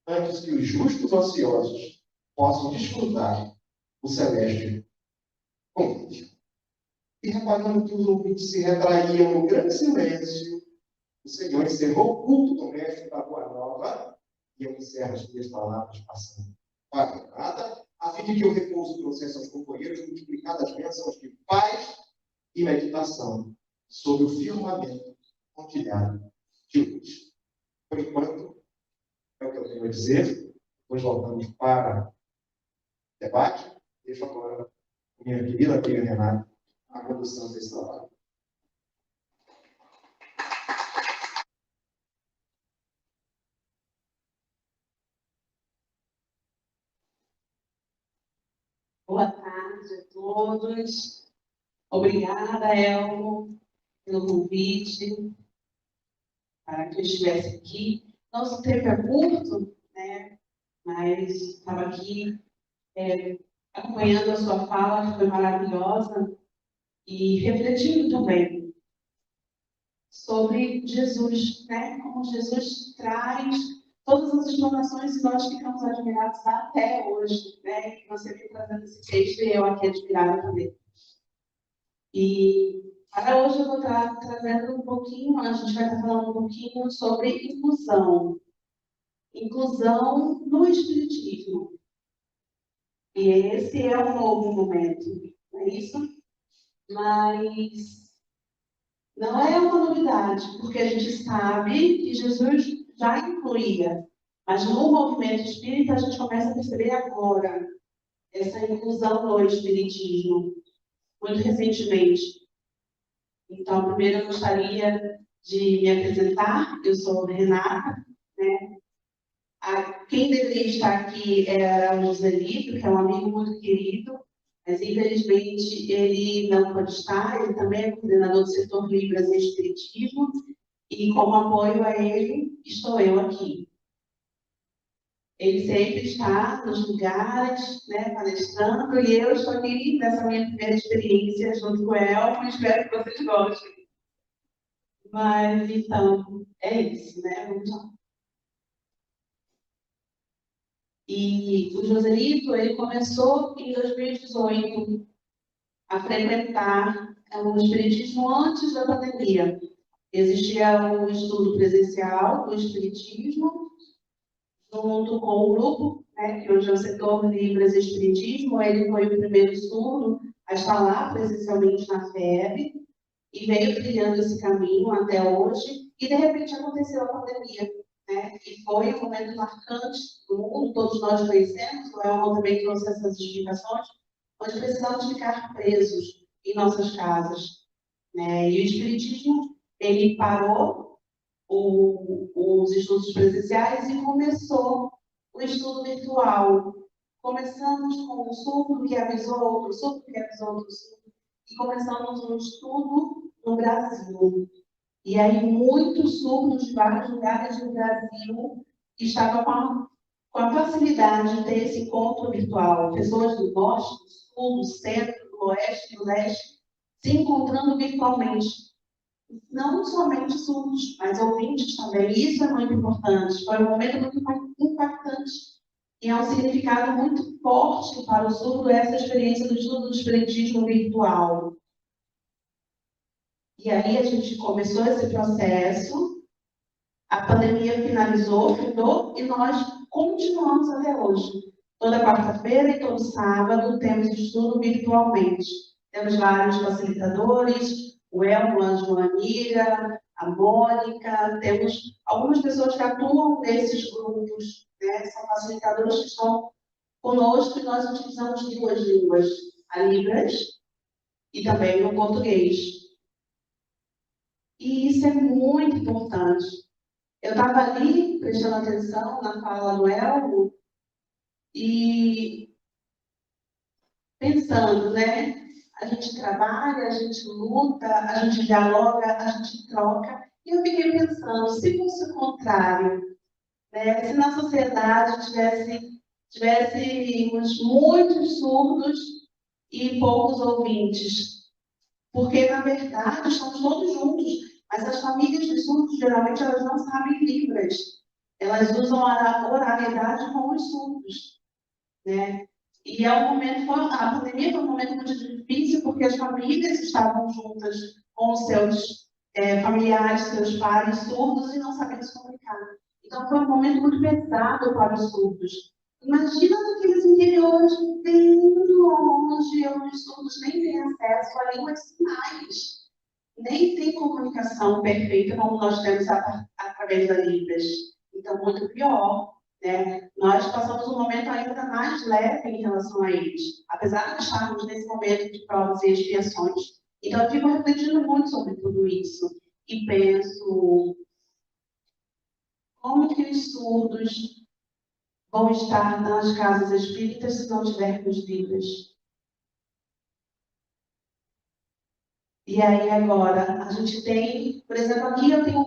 antes que os justos ociosos possam desfrutar o celeste convite. E reparando que os ouvintes se retraíam no grande silêncio, o Senhor encerrou o culto doméstico da Boa Nova, e eu encerro as minhas palavras passando para nada, a fim de que o repouso trouxesse aos companheiros multiplicadas bênçãos de paz e meditação sobre o firmamento pontilhado de luz. Por enquanto, é o que eu tenho a dizer. Depois voltamos para o debate. Deixo agora a minha querida amiga Renata a condução desse trabalho. Boa tarde a todos. Obrigada, Elmo, pelo convite para que eu estivesse aqui. Nosso tempo é curto, né? Mas estava aqui acompanhando a sua fala, que foi maravilhosa, e refletindo também sobre Jesus, né? Como Jesus traz todas as informações e nós ficamos admirados até hoje, né? Você me trazendo esse texto e eu aqui admirada também. E Para hoje eu vou estar trazendo um pouquinho, a gente vai estar falando um pouquinho sobre inclusão. Inclusão no Espiritismo. E esse é um novo momento, não é isso? Mas não é uma novidade, porque a gente sabe que Jesus já incluía. Mas no movimento espírita a gente começa a perceber agora essa inclusão no Espiritismo, muito recentemente. Então, primeiro eu gostaria de me apresentar. Eu sou Renata, né? Quem deveria estar aqui era o Joselito, que é um amigo muito querido, mas infelizmente ele não pode estar. Ele também é coordenador do setor Libras e Espiritismo, e como apoio a ele, estou eu aqui. Ele sempre está nos lugares, né, palestrando, e eu estou aqui nessa minha primeira experiência junto com o Elmo, espero que vocês gostem. Mas, então, é isso, né? Vamos lá. E o Joselito, ele começou em 2018 a frequentar o espiritismo antes da pandemia. Existia um estudo presencial do espiritismo, junto com o grupo, né, que hoje é o setor Libras e Espiritismo. Ele foi o primeiro surdo a estar lá presencialmente na FEB e veio trilhando esse caminho até hoje. E, de repente, aconteceu a pandemia, né? E foi um momento marcante do mundo, todos nós conhecemos, o Elmo também trouxe essas explicações, onde precisamos ficar presos em nossas casas, né? E o Espiritismo, ele parou os estudos presenciais e começou o estudo virtual. Começamos com um surdo que avisou outro surdo, que avisou outro surdo, e começamos um estudo no Brasil. E aí muitos surdos de vários lugares do Brasil estavam com a facilidade de ter esse encontro virtual. Pessoas do norte, do sul, do centro, do oeste e do leste se encontrando virtualmente. Não somente surdos, mas ouvintes também. Isso é muito importante. Foi um momento muito impactante. E é um significado muito forte para o surdo essa experiência do estudo do espiritismo virtual. E aí a gente começou esse processo, a pandemia finalizou, findou, e nós continuamos até hoje. Toda quarta-feira e todo sábado temos estudo virtualmente. Temos vários facilitadores, o Elmo, a Joanira, a Mônica, temos algumas pessoas que atuam nesses grupos, né? São facilitadores que estão conosco, e nós utilizamos duas línguas, a Libras e também o português. E isso é muito importante. Eu estava ali, prestando atenção na fala do Elmo, e pensando, né? A gente trabalha, a gente luta, a gente dialoga, a gente troca. E eu fiquei pensando, se fosse o contrário, né? Se na sociedade tivéssemos muitos surdos e poucos ouvintes. Porque, na verdade, estamos todos juntos, mas as famílias de surdos, geralmente, elas não sabem Libras. Elas usam a oralidade com os surdos, né? E é um momento, a pandemia foi um momento muito difícil, porque as famílias estavam juntas com os seus familiares, seus pais surdos, e não sabiam se comunicar. Então, foi um momento muito pesado para os surdos. Imagina naqueles interiores bem longe, onde os surdos nem têm acesso à língua de sinais, nem tem comunicação perfeita como nós temos através da Libras. Então, muito pior. Né? Nós passamos um momento ainda mais leve em relação a eles, apesar de estarmos nesse momento de provas e expiações. Então, eu fico refletindo muito sobre tudo isso e penso como que os surdos vão estar nas casas espíritas se não tivermos Libras. E aí, agora, a gente tem, por exemplo, aqui eu tenho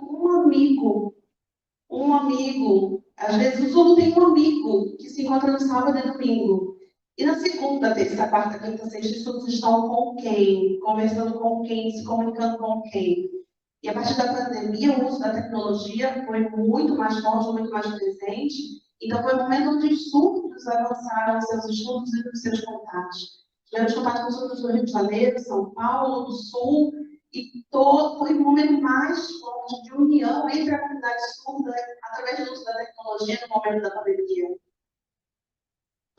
um amigo, às vezes o surdo tem um amigo que se encontra no sábado e domingo. E na segunda, terça, quarta, quinta, sexta, os surdos estão com quem? Conversando com quem? Se comunicando com quem? E a partir da pandemia, o uso da tecnologia foi muito mais forte, muito mais presente. Então, foi um momento onde os surdos avançaram os seus estudos e os seus contatos. Tivemos contato com surdos do Rio de Janeiro, São Paulo, do Sul, E foi o momento mais forte de união entre a comunidade surda através do uso da tecnologia no momento da pandemia.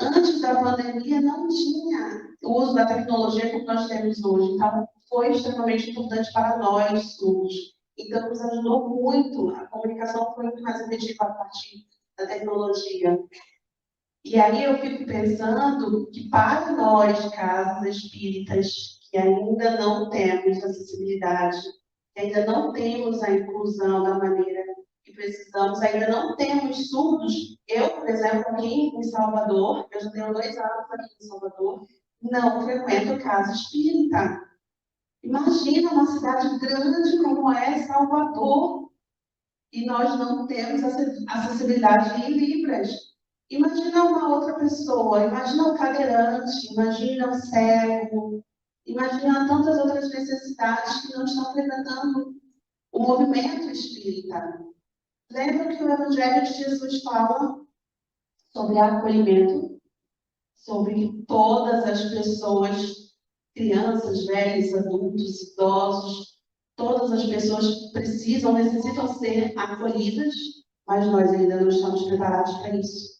Antes da pandemia não tinha o uso da tecnologia como nós temos hoje, então foi extremamente importante para nós surdos. Então nos ajudou muito, a comunicação foi muito mais efetiva a partir da tecnologia. E aí eu fico pensando que para nós, casas espíritas, que ainda não temos acessibilidade, que ainda não temos a inclusão da maneira que precisamos, ainda não temos surdos. Eu, por exemplo, aqui em Salvador, eu já tenho 2 anos aqui em Salvador, não frequento casa espírita. Imagina uma cidade grande como é Salvador, e nós não temos acessibilidade em Libras. Imagina uma outra pessoa, imagina um cadeirante, imagina um cego, imagina tantas outras necessidades que não estão frequentando o movimento espírita. Lembra que o Evangelho de Jesus fala sobre acolhimento, sobre que todas as pessoas, crianças, velhos, adultos, idosos, todas as pessoas necessitam ser acolhidas, mas nós ainda não estamos preparados para isso.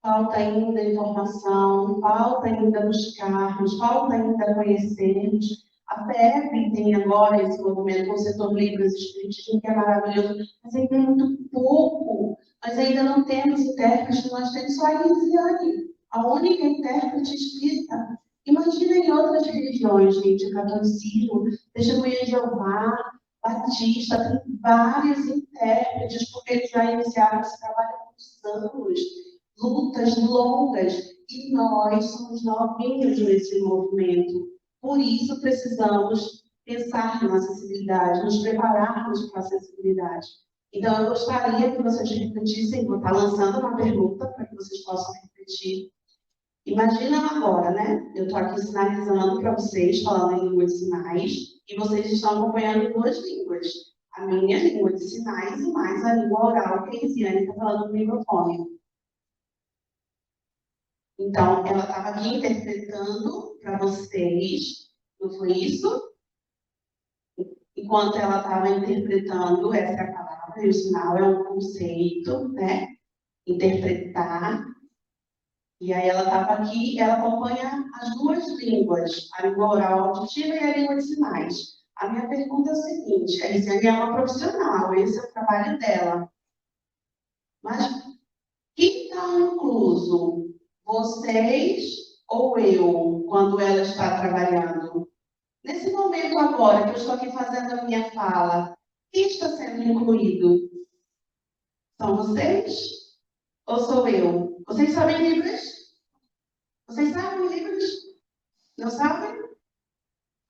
Falta ainda informação, falta ainda buscarmos, falta ainda conhecermos. A FEB tem agora esse movimento com o setor Libras Espiritismo, que é maravilhoso, mas ainda é muito pouco. Nós ainda não temos intérprete, nós temos só a Elisiane, a única intérprete espírita. Imagina em outras religiões, gente, catolicismo, Testemunha de Jeová, Batista, tem vários intérpretes, porque eles já iniciaram esse trabalho há muitos anos. Lutas longas, e nós somos novinhos nesse movimento. Por isso, precisamos pensar na acessibilidade, nos prepararmos para a acessibilidade. Então, eu gostaria que vocês refletissem, vou estar lançando uma pergunta para que vocês possam refletir. Imagina agora, né? Eu estou aqui sinalizando para vocês, falando em língua de sinais, e vocês estão acompanhando 2 línguas. A minha língua de sinais e mais a língua oral, que a Elisiane está falando no microfone. Então, ela estava aqui interpretando para vocês, não foi isso? Enquanto ela estava interpretando, essa é a palavra, e o sinal é um conceito, né? Interpretar. E aí ela estava aqui, ela acompanha as 2 línguas, a língua oral auditiva e a língua de sinais. A minha pergunta é a seguinte, a Elisiane é uma profissional, esse é o trabalho dela. Mas quem está incluso? Vocês ou eu, quando ela está trabalhando? Nesse momento agora, que eu estou aqui fazendo a minha fala, quem está sendo incluído? São vocês? Ou sou eu? Vocês sabem Libras? Vocês sabem Libras? Não sabem?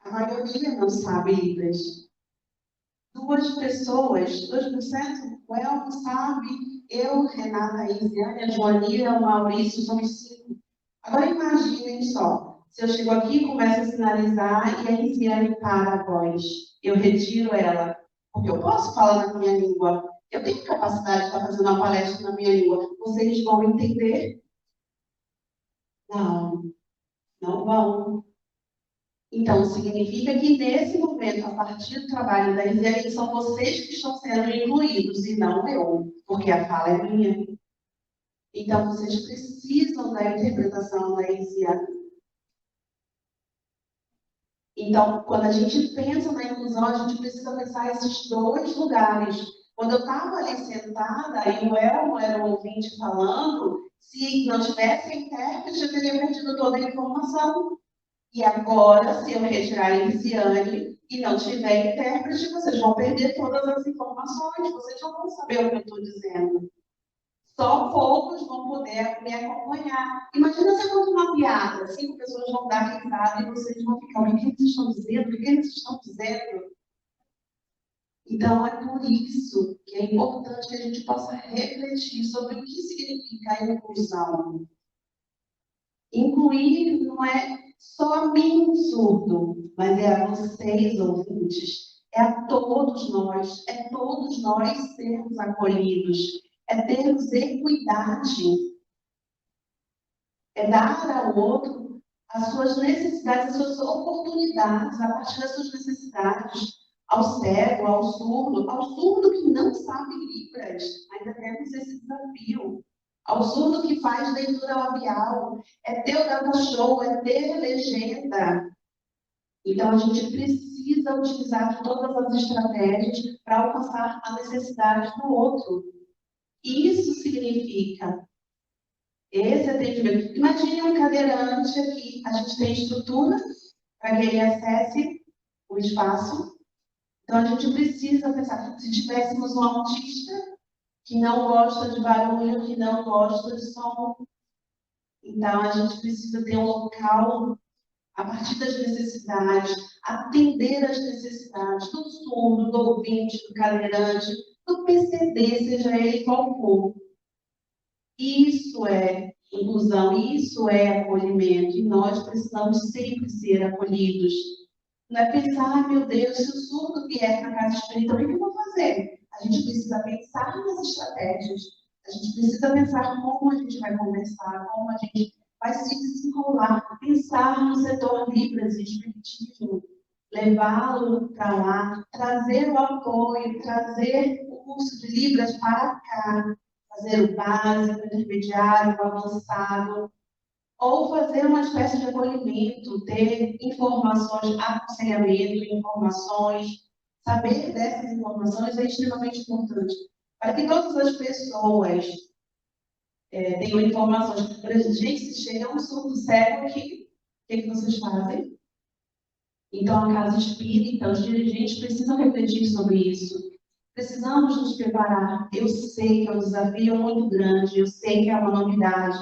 A maioria não sabe Libras. 2 pessoas, 2%? O Elmo sabe, eu, Renata, a Elisiane, a Joanira, o Maurício, somos 5. Agora imaginem só, se eu chego aqui e começo a sinalizar e a Elisiane para a voz, eu retiro ela, porque eu posso falar na minha língua, eu tenho capacidade de estar fazendo uma palestra na minha língua, vocês vão entender? Não, não vão. Então, significa que nesse momento, a partir do trabalho da Elisiane, são vocês que estão sendo incluídos e não eu, porque a fala é minha. Então, vocês precisam da interpretação da Elisiane. Então, quando a gente pensa na inclusão, a gente precisa pensar esses 2 lugares. Quando eu estava ali sentada e o Elmo era o ouvinte falando, se não tivesse intérprete, eu teria perdido toda a informação. E agora, se eu retirar a Elisiane e não tiver intérprete, vocês vão perder todas as informações, vocês não vão saber o que eu estou dizendo. Só poucos vão poder me acompanhar. Imagina se eu conto uma piada, 5 pessoas vão dar risada e vocês vão ficar, o que eles estão dizendo? O que eles estão dizendo? Então, é por isso que é importante que a gente possa refletir sobre o que significa a inclusão. Incluir não é só a mim, surdo, mas é a vocês, ouvintes. É a todos nós sermos acolhidos. É termos equidade. É dar ao outro as suas necessidades, as suas oportunidades, a partir das suas necessidades, ao cego, ao surdo que não sabe Libras, ainda temos esse desafio, ao surdo que faz leitura labial, é ter o data show, é ter legenda. Então, a gente precisa utilizar de todas as estratégias para alcançar a necessidade do outro. Isso significa esse atendimento. Imagine um cadeirante aqui, a gente tem estrutura para que ele acesse o espaço. Então, a gente precisa pensar, se tivéssemos um autista que não gosta de barulho, que não gosta de som, então a gente precisa ter um local, a partir das necessidades, atender às necessidades do surdo, do ouvinte, do cadeirante, do PCD, seja ele qual for. Isso é inclusão, isso é acolhimento, e nós precisamos sempre ser acolhidos. Não é pensar, meu Deus, se o surdo vier para a casa espírita, o que eu vou fazer? A gente precisa pensar nas estratégias, a gente precisa pensar como a gente vai conversar, como a gente vai se desenrolar, pensar no setor Libras e Espiritismo, levá-lo para lá, trazer o apoio, trazer o curso de Libras para cá, fazer o básico, o intermediário, o avançado, ou fazer uma espécie de acolhimento, ter informações, aconselhamento, informações, saber dessas informações é extremamente importante, para que todas as pessoas tenham informações. Por exemplo, gente, se chega um surdo cego aqui, o que vocês fazem? Então, a casa espírita, os dirigentes precisam refletir sobre isso. Precisamos nos preparar. Eu sei que é um desafio muito grande, eu sei que é uma novidade.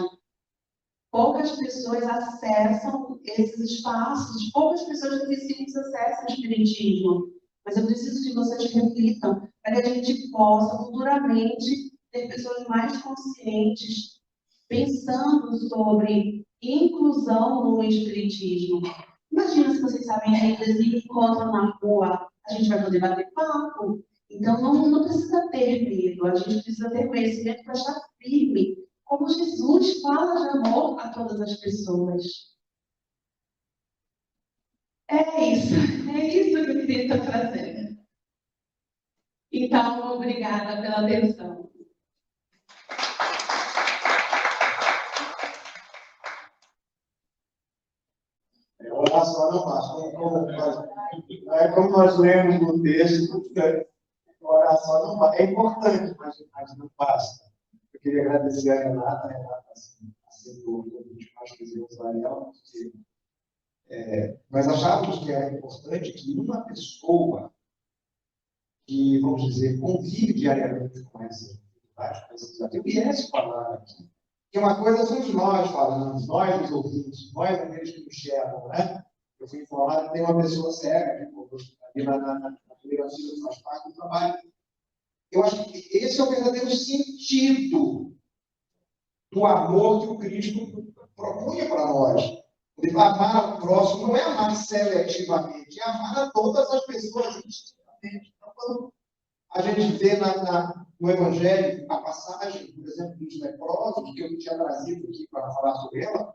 Poucas pessoas acessam esses espaços, poucas pessoas deficientes acessam o espiritismo. Mas eu preciso que vocês reflitam para que a gente possa, futuramente, ter pessoas mais conscientes, pensando sobre inclusão no espiritismo. Imagina se vocês sabem ainda e me encontram na rua, a gente vai poder bater papo. Então, não precisa ter medo, a gente precisa ter conhecimento para estar firme, como Jesus fala de amor a todas as pessoas. É isso que eu queria estar trazendo. Então, obrigada pela atenção. Oração não basta. Como nós lemos no texto, oração não basta. É importante, mas não basta. Eu queria agradecer a Renata. A Renata aceitou o convite que nós fizemos a ela, porque nós achávamos que era importante que uma pessoa que, vamos dizer, convive diariamente com essas dificuldades, viesse falar aqui. Porque uma coisa somos nós falando, nós os ouvintes, nós aqueles que enxergam, né? Eu fui informado que tem uma pessoa cega ali na primeira fila que faz parte do trabalho. Eu acho que esse é o verdadeiro sentido do amor que o Cristo propunha para nós. Ele vai amar o próximo, não é amar seletivamente, é amar a todas as pessoas indistintamente. Então, quando a gente vê no Evangelho a passagem, por exemplo, dos leprosos, que eu tinha trazido aqui para falar sobre ela,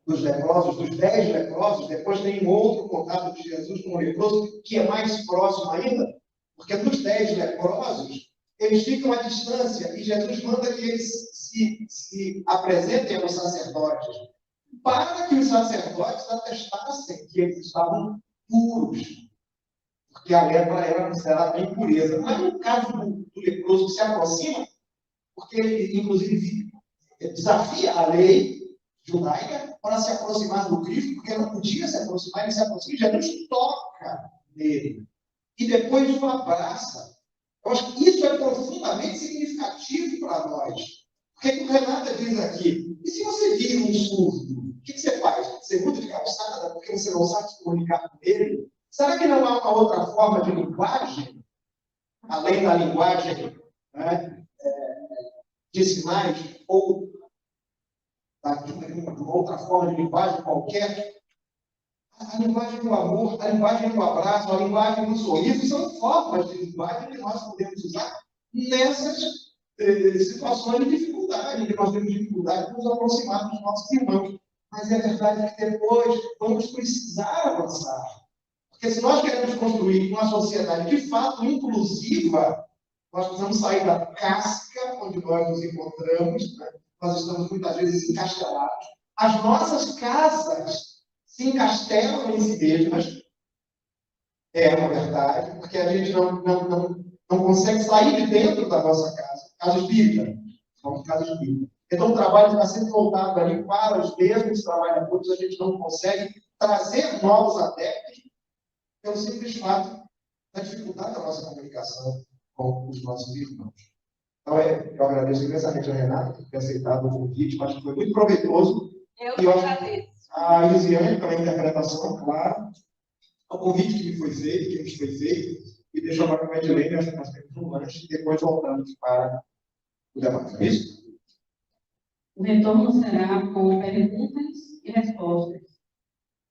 dos leprosos, dos 10 leprosos, depois tem um outro contato de Jesus com o leproso, que é mais próximo ainda, porque dos 10 leprosos, eles ficam à distância, e Jesus manda que eles se apresentem aos sacerdotes, para que os sacerdotes atestassem que eles estavam puros, porque a lepra era considerada impureza. Mas no caso do leproso que se aproxima, porque ele, inclusive, desafia a lei judaica para se aproximar do Cristo, porque não podia se aproximar, ele se aproxima, Jesus toca nele, e depois o abraça. Eu acho que isso é profundamente significativo para nós. Porque o Renata diz aqui, e se você vir um surdo, o que você faz? Você muda de calçada porque você não sabe se comunicar com ele? Será que não há uma outra forma de linguagem, além da linguagem, né, de sinais, ou de uma outra forma de linguagem qualquer? A linguagem do amor, a linguagem do abraço, a linguagem do sorriso, são formas de linguagem que nós podemos usar nessas situações de dificuldade, em que nós temos dificuldade de nos aproximar dos nossos irmãos. mas é verdade que depois vamos precisar avançar. Porque se nós queremos construir uma sociedade de fato inclusiva, nós precisamos sair da casca onde nós nos encontramos, né? Nós estamos muitas vezes encastelados. As nossas casas se encastelam em si mesmas, é uma verdade, porque a gente não consegue sair de dentro da nossa casa espírita. Somos casa espírita. Então o trabalho está sempre voltado ali para os mesmos trabalhadores, a gente não consegue trazer novos adeptos pelo simples fato da dificuldade da nossa comunicação com os nossos irmãos. Então, eu agradeço imensamente a Renata por ter aceitado o convite, acho que foi muito proveitoso. Eu que agradeço. A Lisiane, pela interpretação, claro, o convite que me foi feito, que nos foi feito, e deixou para a Edilene, acho que nós temos um lanche, e depois voltamos para o debate. É isso? O retorno será com perguntas e respostas.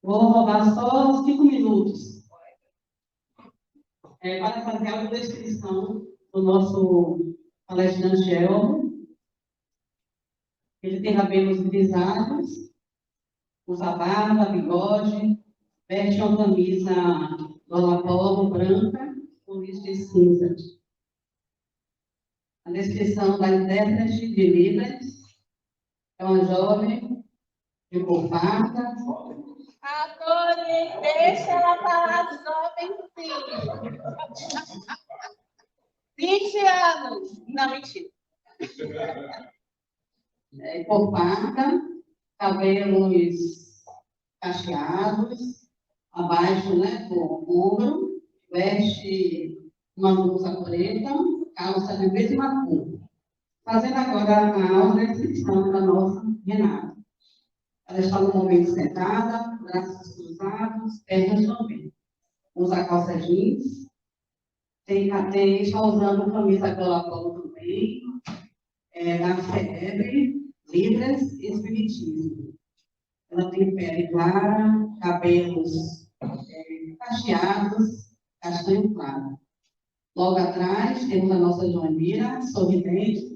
Vou roubar só 5 minutos para fazer a descrição do nosso palestrante Elmo. Ele tem cabelos grisalhos, usa barba, bigode, veste uma camisa gola polo branca com listras cinza. A descrição da intérprete de Libras é uma jovem de cor parda. Adorei, deixa ela falar jovem, sim. 20 anos. Não, mentira. Cor parda, cabelos cacheados, abaixo, né, do ombro, veste uma blusa preta, calça de mesma cor. Fazendo agora a audiodescrição da nossa Renata. Ela está no momento sentada, braços cruzados, pernas também. Usa calça jeans, está usando camisa gola polo também, da FEB, Libras e Espiritismo. Ela tem pele clara, cabelos cacheados, castanho claro. Logo atrás, temos a nossa Joanira, sorridente,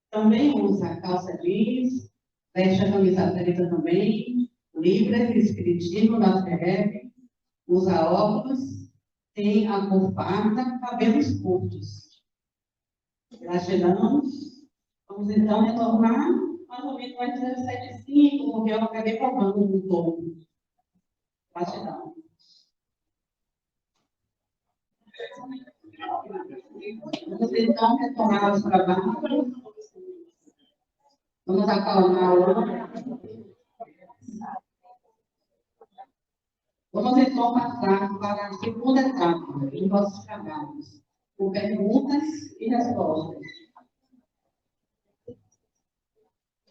também usa calça jeans, veste a camisa preta também, Libras e Espiritismo da FEB, usa óculos, tem a cor parda, cabelos curtos. Gratidão. Vamos então retornar mais ou menos às 17h05, porque eu acabei roubando um pouco. Gratidão. Vamos então retomar os trabalhos. Vamos acalmar o outro. Vamos então passar para a segunda etapa dos nossos trabalhos, com perguntas e respostas.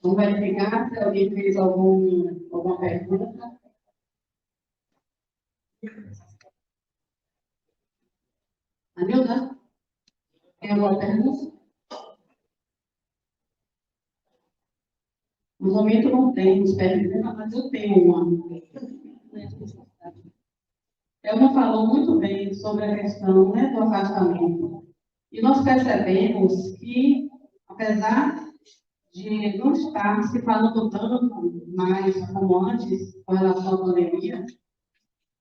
Vamos verificar se alguém fez alguma pergunta. Anilda, tem alguma pergunta? No momento não temos pergunta, mas eu tenho uma. Elma falou muito bem sobre a questão, né, do afastamento. E nós percebemos que, apesar de não estar se falando tanto mais como antes com relação à pandemia,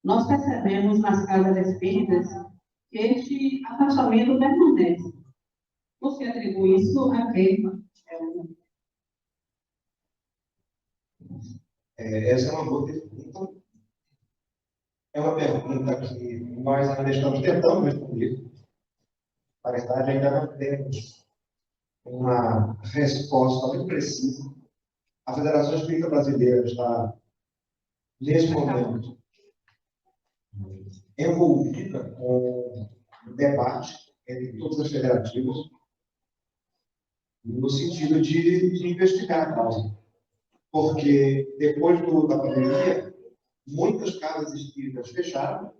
nós percebemos nas casas espíritas que este afastamento permanece. Você atribui isso a quê? Essa é uma boa pergunta. É uma pergunta que nós ainda estamos tentando responder. Na verdade, ainda não temos uma resposta muito precisa. A Federação Espírita Brasileira está, nesse momento, envolvida com um debate entre todas as federativas, no sentido de investigar a causa. Porque, depois da pandemia, muitas casas espíritas fecharam,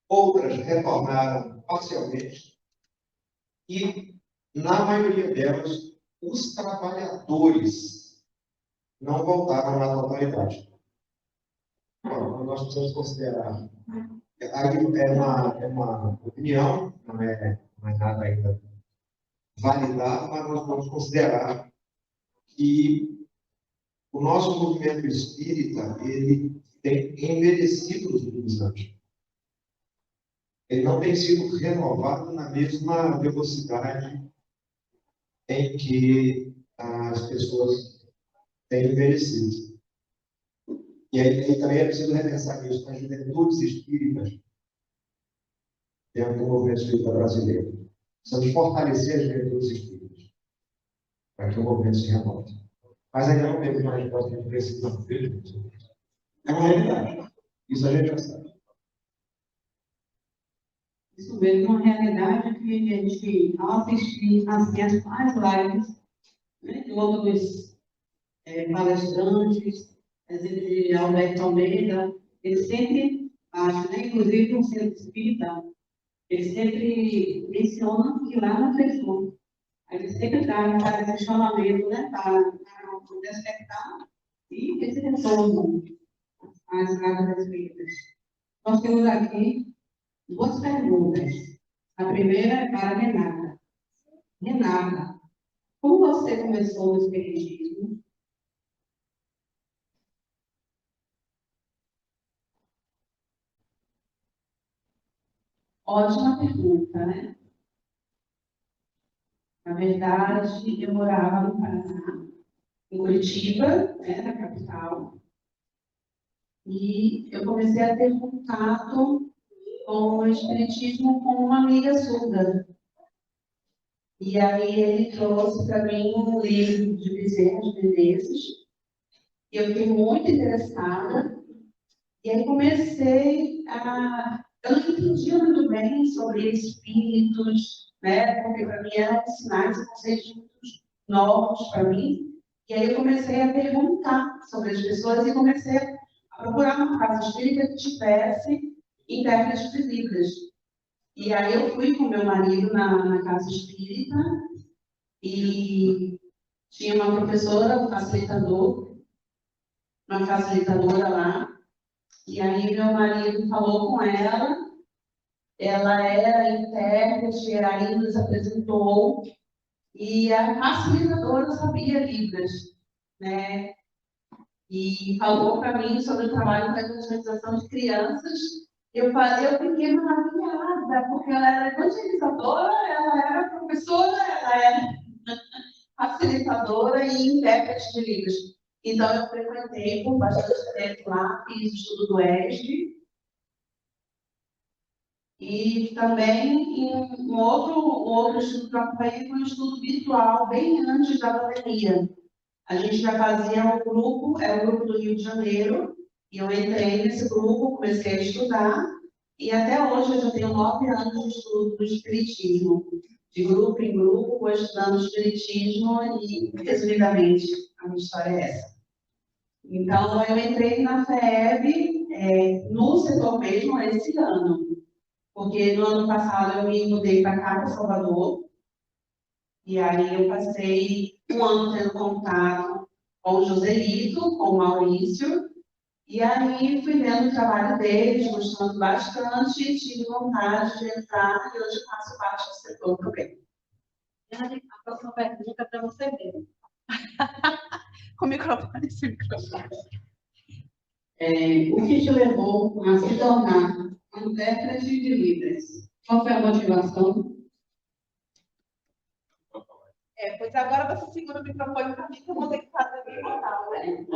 outras retornaram parcialmente, e, na maioria delas, os trabalhadores não voltaram na totalidade. Bom, nós precisamos considerar. Aí é uma opinião, não é nada ainda validado, mas nós vamos considerar que O nosso movimento espírita, ele tem envelhecido nos últimos anos. Ele não tem sido renovado na mesma velocidade em que as pessoas têm envelhecido. E aí também é preciso repensar nisso nas juventudes espíritas dentro do movimento espírita brasileiro. Precisamos fortalecer as juventudes espíritas para que o movimento se renove. Mas ainda não temos uma resposta que a gente precisa fazer. É uma realidade. Isso a gente já sabe. Isso mesmo, uma realidade que a gente, ao assistir assim, as lives, né, de outros palestrantes, exemplo de Alberto Almeida, ele sempre acha, né, inclusive no centro espírita, ele sempre menciona que lá na pessoa, ele sempre traz para questionamento, né, para despertar e esse retorno às casas espíritas. Nós temos aqui duas perguntas. A primeira é para a Renata. Renata, como você começou no espiritismo? Ótima pergunta, né? Na verdade, eu morava no Paraná, em Curitiba, né, na capital, e eu comecei a ter contato com o espiritismo com uma amiga surda. E aí ele trouxe para mim um livro de Bezerra de Menezes, e eu fiquei muito interessada, e aí comecei a... Eu não entendia muito bem sobre espíritos, né? Porque para mim eram sinais e conceitos muito novos para mim. E aí eu comecei a perguntar sobre as pessoas e comecei a procurar uma casa espírita que tivesse intérprete de Libras. E aí eu fui com meu marido na casa espírita e tinha uma professora, uma facilitadora lá. E aí meu marido falou com ela era intérprete, aí nos apresentou, e a facilitadora sabia Libras, né? E falou para mim sobre o trabalho da conscientização de crianças. Eu fiquei maravilhada, porque ela era evangelizadora, ela era professora, ela era facilitadora e intérprete de Libras. Então, eu frequentei por bastante tempo lá, fiz estudo do ESD. E também um outro estudo que eu acompanhei foi um estudo virtual, bem antes da pandemia. A gente já fazia um grupo, era o grupo do Rio de Janeiro, e eu entrei nesse grupo, comecei a estudar, e até hoje eu já tenho 9 anos de estudo do Espiritismo. De grupo em grupo, vou estudando Espiritismo e, resumidamente, a minha história é essa. Então, eu entrei na FEB, no setor mesmo, esse ano. Porque no ano passado eu me mudei para cá, para Salvador, e aí eu passei um ano tendo contato com o Joselito, com o Maurício, e aí fui vendo o trabalho deles, gostando bastante, e tive vontade de entrar, e hoje faço parte do setor também. A próxima pergunta é para você mesmo. Com o microfone, esse microfone. O que te levou a se tornar um intérprete de Libras? Qual foi a motivação? Pois agora você segura o microfone para mim, que eu vou ter que fazer o portal, né?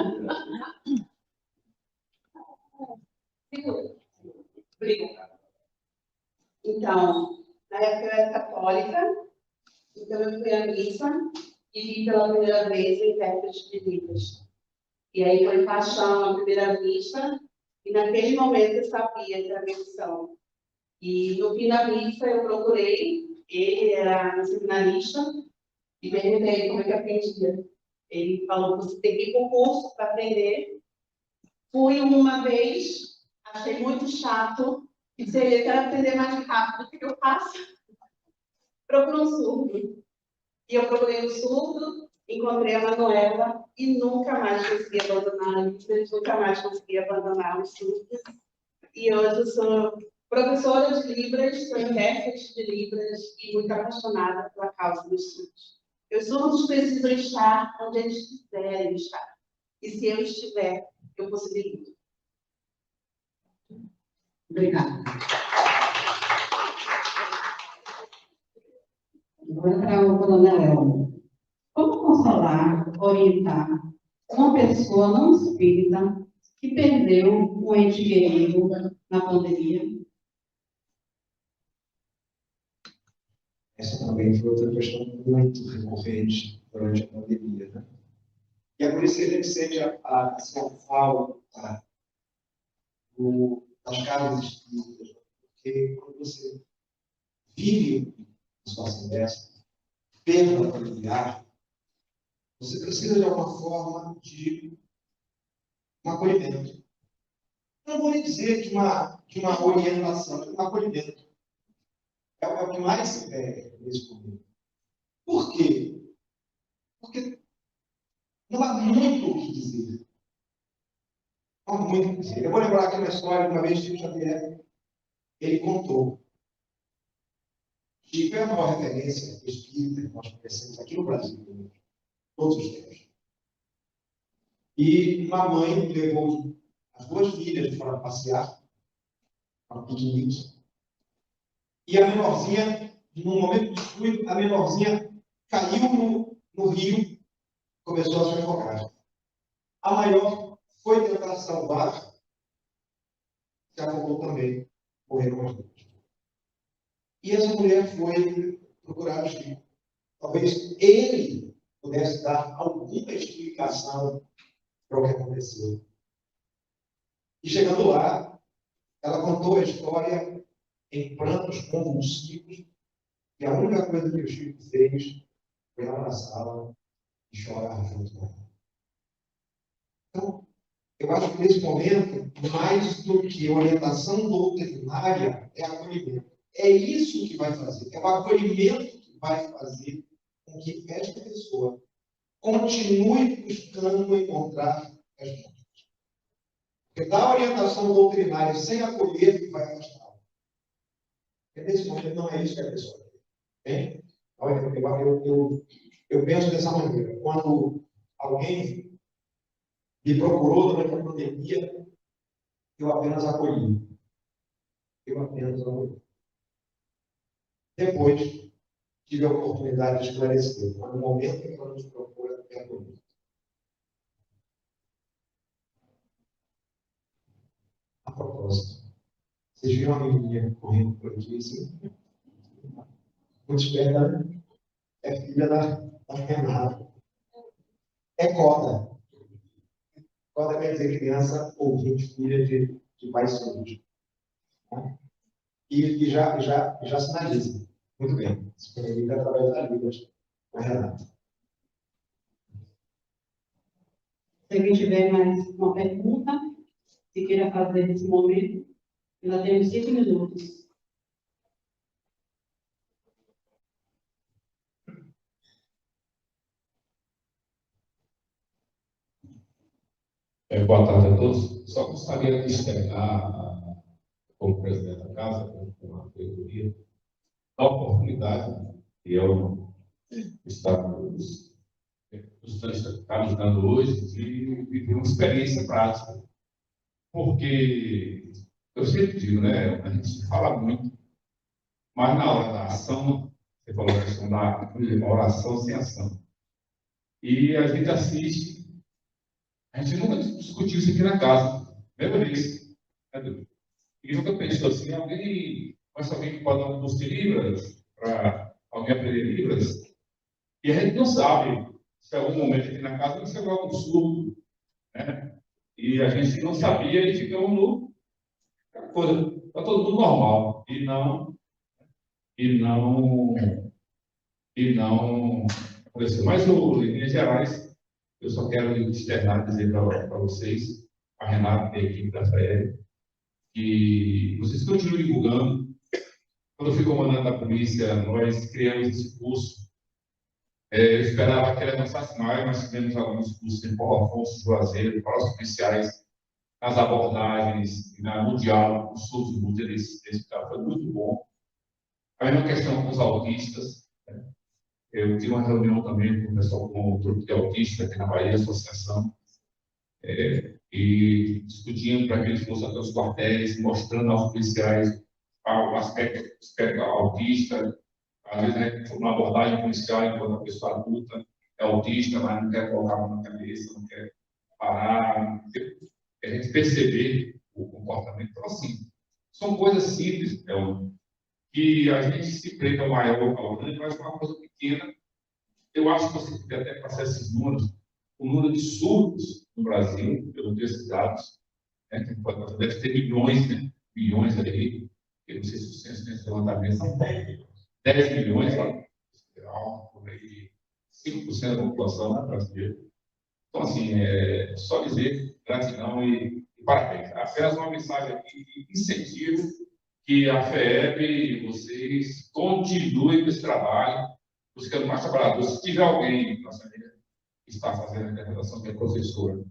Segura. Obrigada. Então, na época eu era católica, então eu fui à missa e vi pela primeira vez o intérprete de Libras. E aí foi paixão à primeira vista, e naquele momento eu sabia que era minha missão. E no fim da missa eu procurei, ele era um seminarista, e perguntei como é que aprendia. Ele falou que você tem que ir para o curso para aprender. Fui uma vez, achei muito chato, e seria que eu quero aprender mais rápido, o que eu faço? Procuro um surdo. E eu procurei um surdo, encontrei a Manuela e nunca mais consegui abandonar a Libras, nunca mais consegui abandonar os surdos. E hoje eu sou professora de Libras, sou intérprete de Libras e muito apaixonada pela causa dos surdos. Os surdos precisam estar onde eles quiserem estar. E se eu estiver, eu possibilito. Obrigada. Agora para o Coronel Elmo. Como consolar, orientar uma pessoa não espírita que perdeu um ente querido na pandemia? Essa também foi outra questão muito recorrente durante a pandemia, né? E é por isso que a gente sente a falta das casas espíritas, porque quando você vive uma situação dessa, perda familiar, você precisa de alguma forma de um acolhimento. Não vou nem dizer de uma orientação, de um acolhimento. É o que mais se pega nesse momento. Por quê? Porque não há muito o que dizer. Não há muito o que dizer. Eu vou lembrar aqui uma história de uma vez que Chico Xavier, ele contou. Chico é a maior referência espírita que nós conhecemos aqui no Brasil, todos os tempos. E uma mãe levou as duas filhas para passear, para um piquenique. E a menorzinha, num momento de descuido, a menorzinha caiu no rio, começou a se afogar. A maior foi tentar salvar, se afogou também, morreram as duas. E essa mulher foi procurar o Chico. Talvez ele pudesse dar alguma explicação para o que aconteceu. E chegando lá, ela contou a história em prantos convulsivos, e a única coisa que o Chico fez foi abraçá-la e chorar junto com ela. Então, eu acho que nesse momento, mais do que orientação doutrinária, é acolhimento. É isso que vai fazer, é o acolhimento que vai fazer com que esta pessoa continue buscando encontrar respostas. Porque da orientação doutrinária sem acolher, vai afastá-la. Porque nesse momento não é isso que a pessoa quer. Eu penso dessa maneira. Quando alguém me procurou durante a pandemia, eu apenas acolhi. Depois, tive a oportunidade de esclarecer. Mas no momento em que ela nos procura, é acolhido. A propósito, vocês viram a menininha correndo por aqui, assim? Muito esperta, né? É filha da Renata. É coda. Coda quer dizer criança ouvinte, filha de pais surdos. E já sinaliza. Muito bem. Se comunica através das línguas com a Renata. Se alguém tiver mais uma pergunta, se queira fazer nesse momento, ainda temos 5 minutos. Boa tarde a todos. Só gostaria de externar, como presidente da casa, com a diretoria, a oportunidade que eu estamos nos dando hoje de viver uma experiência prática. Porque eu sempre digo, né? A gente fala muito, mas na hora da ação, você falou a questão da oração sem ação. E a gente assiste. A gente nunca discutiu isso aqui na casa. Primeira vez. E nunca pensou assim, conhece alguém que pode dar um curso de Libras, para alguém aprender Libras? E a gente não sabe se em algum momento aqui na casa vai ser algum surdo, né? E a gente não sabia e ficamos no coisa, está todo mundo normal. E não aconteceu. Mas, em linhas gerais, eu só quero externar, dizer para vocês, a Renata e a equipe da FAEL, que vocês continuem divulgando. Quando eu fui comandante da polícia, nós criamos esse curso. Eu esperava que ele avançasse mais, mas tivemos alguns cursos em Paulo Afonso, Juazeiro, para os policiais, nas abordagens, no diálogo, os surdos de luta desse cara. Foi muito bom. A mesma questão com os autistas. Eu tive uma reunião também com o pessoal com o grupo de autistas aqui na Bahia, associação. e discutindo para que eles fossem até os quartéis, mostrando aos policiais o aspecto autista. Às vezes, uma abordagem policial, enquanto a pessoa adulta é autista, mas não quer colocar a mão na cabeça, não quer parar, não quer... a gente perceber o comportamento. Então, assim, são coisas simples, que a gente se prende ao maior, ao grande, mas uma coisa pequena. Eu acho que você poderia até passar esses números, o número de surdos no Brasil, eu não tenho esses dados, né, que deve ter milhões, né, bilhões ali, eu não sei se o censo tem esse levantamento, são 10 milhões, sabe? Por aí, 5% da população brasileira. Então, assim, só dizer gratidão e parabéns. Apenas uma mensagem aqui de incentivo que a FEEB e vocês continuem com esse trabalho, buscando mais trabalhadores. Se tiver alguém na família que está fazendo a interpretação, que é professora,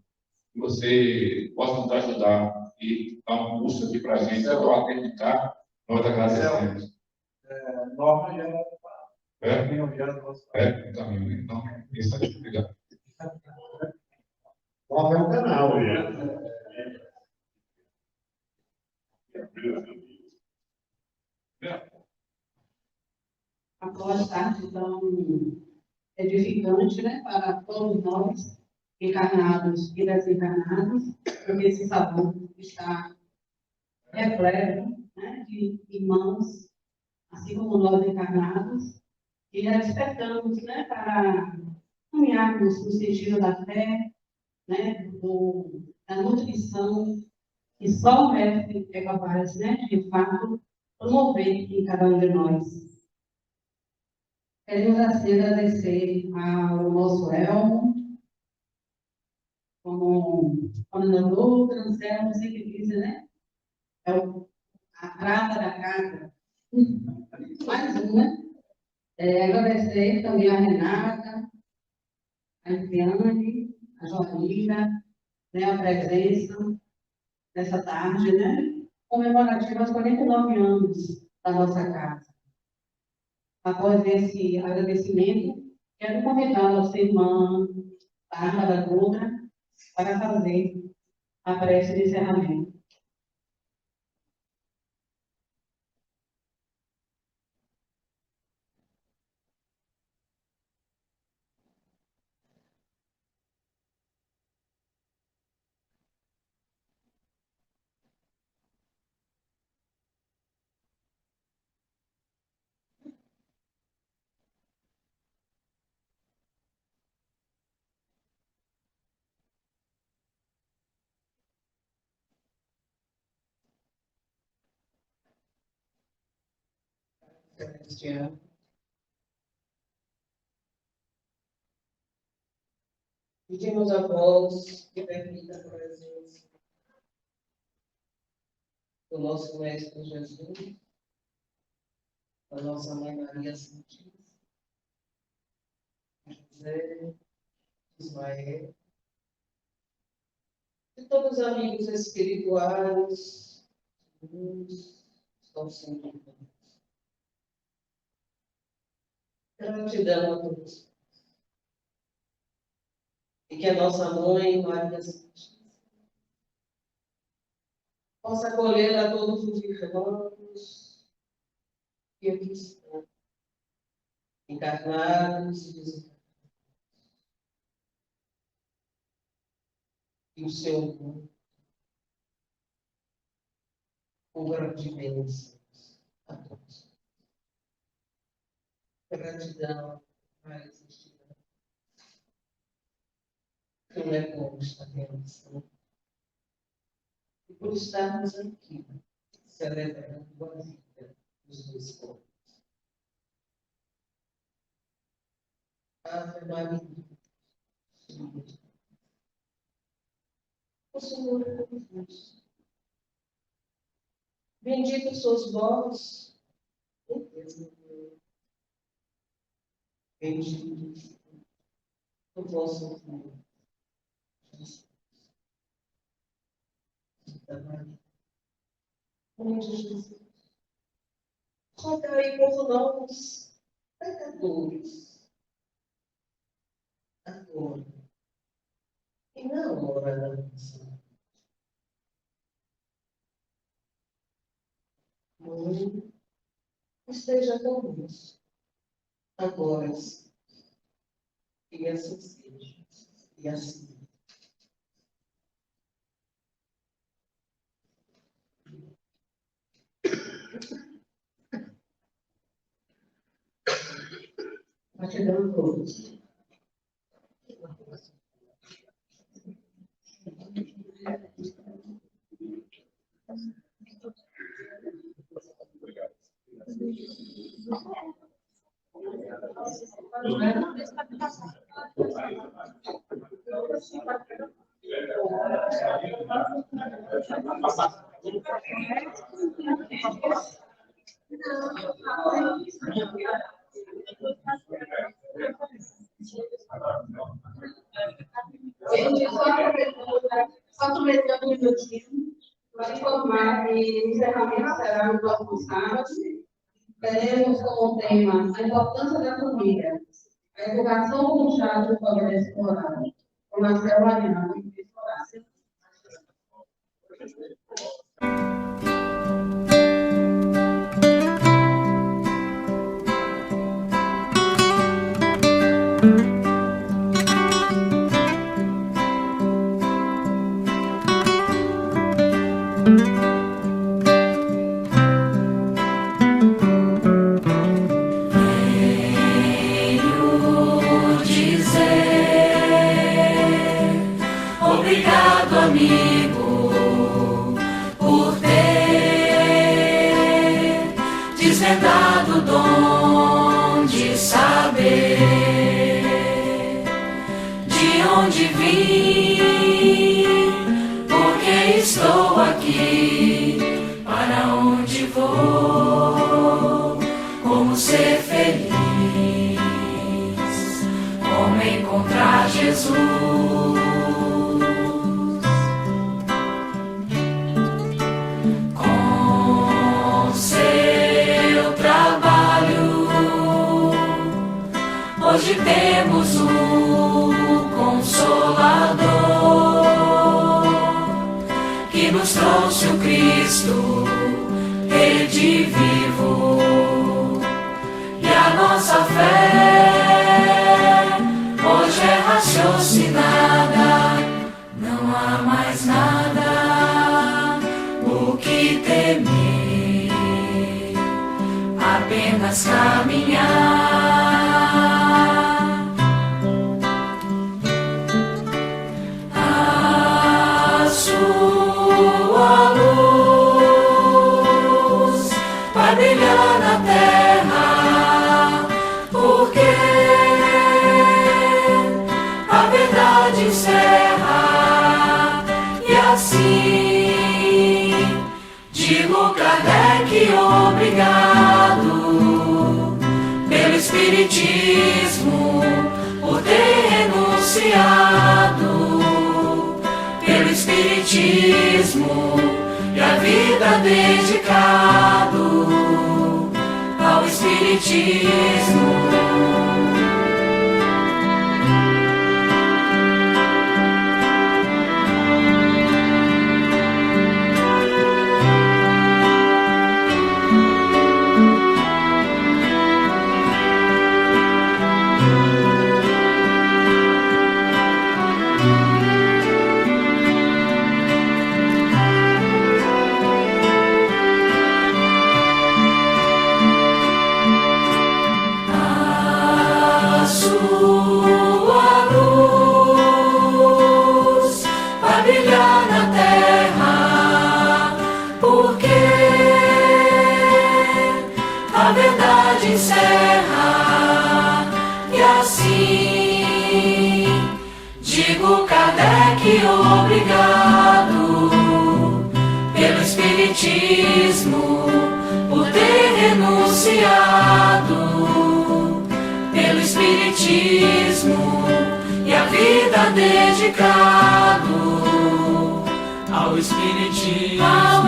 que você possa nos ajudar e dar um curso aqui para a gente, ou acreditar, nós agradecemos. Norma já Então, isso aí, obrigado. Norma é um canal, A boa tarde, tão edificante, né, para todos nós, encarnados e desencarnados, porque esse salão está repleto, né, de irmãos, assim como nós encarnados, e já despertamos, né, para caminharmos no sentido da fé, né, da nutrição, que só o mestre é capaz, né, de fato, promover em cada um de nós. Queremos assim agradecer ao nosso Elmo, como coordenador, Anselmo sempre diz, né? É a prata da casa. Mais um, né? Agradecer também a Renata, a Eliane, a Joaquina, né, a presença nessa tarde, né? Comemorativa aos 49 anos da nossa casa. Após esse agradecimento, quero convidar a nossa irmã, Bárbara Dutra, para fazer a prece de encerramento. Cristiano. Pedimos a voz que permita a presença do nosso Mestre Jesus, da nossa Mãe Maria Santíssima, José, Ismael, de todos os amigos espirituais, que estão sempre conosco. Gratidão a todos. E que a nossa Mãe Maria Santíssima possa acolher a todos os irmãos que aqui estão, encarnados e desencarnados. E o seu mundo, com grande bênçãos a todos. Gratidão a existir. Não é como está realização. E por estarmos aqui, celebrando a vida dos dois povos. Ave Maria. O Senhor é convosco. Bendito sois vós, bendito o vosso Filho, Jesus. Santa Maria, Mãe de Jesus, rogai por nós, pecadores, agora E na hora da missa, Mãe, esteja conosco, agora e assim seja, e assim. Gratidão a todos. Só aproveitando um minutinho para informar que o encerramento será no próximo sábado. Teremos como tema a importância da família, a educação como chave do progresso moral. O Marcelo Mariano, Horácio. Obrigado, amigo, por ter desvendado o dom de saber de onde vim, porque estou aqui, para onde vou, como ser feliz, como encontrar Jesus. Hoje temos um Consolador que nos trouxe o Cristo, Rede vivo, e a nossa fé hoje é raciocinada. Não há mais nada o que temer, apenas caminhar. Brilhar na terra, porque a verdade encerra. E assim digo, Kardec, obrigado pelo Espiritismo, por ter renunciado, pelo Espiritismo e a vida dedicado ao Espiritismo. Encerra, e assim digo, Kardec, obrigado pelo Espiritismo, por ter renunciado, pelo Espiritismo e a vida dedicado ao Espiritismo.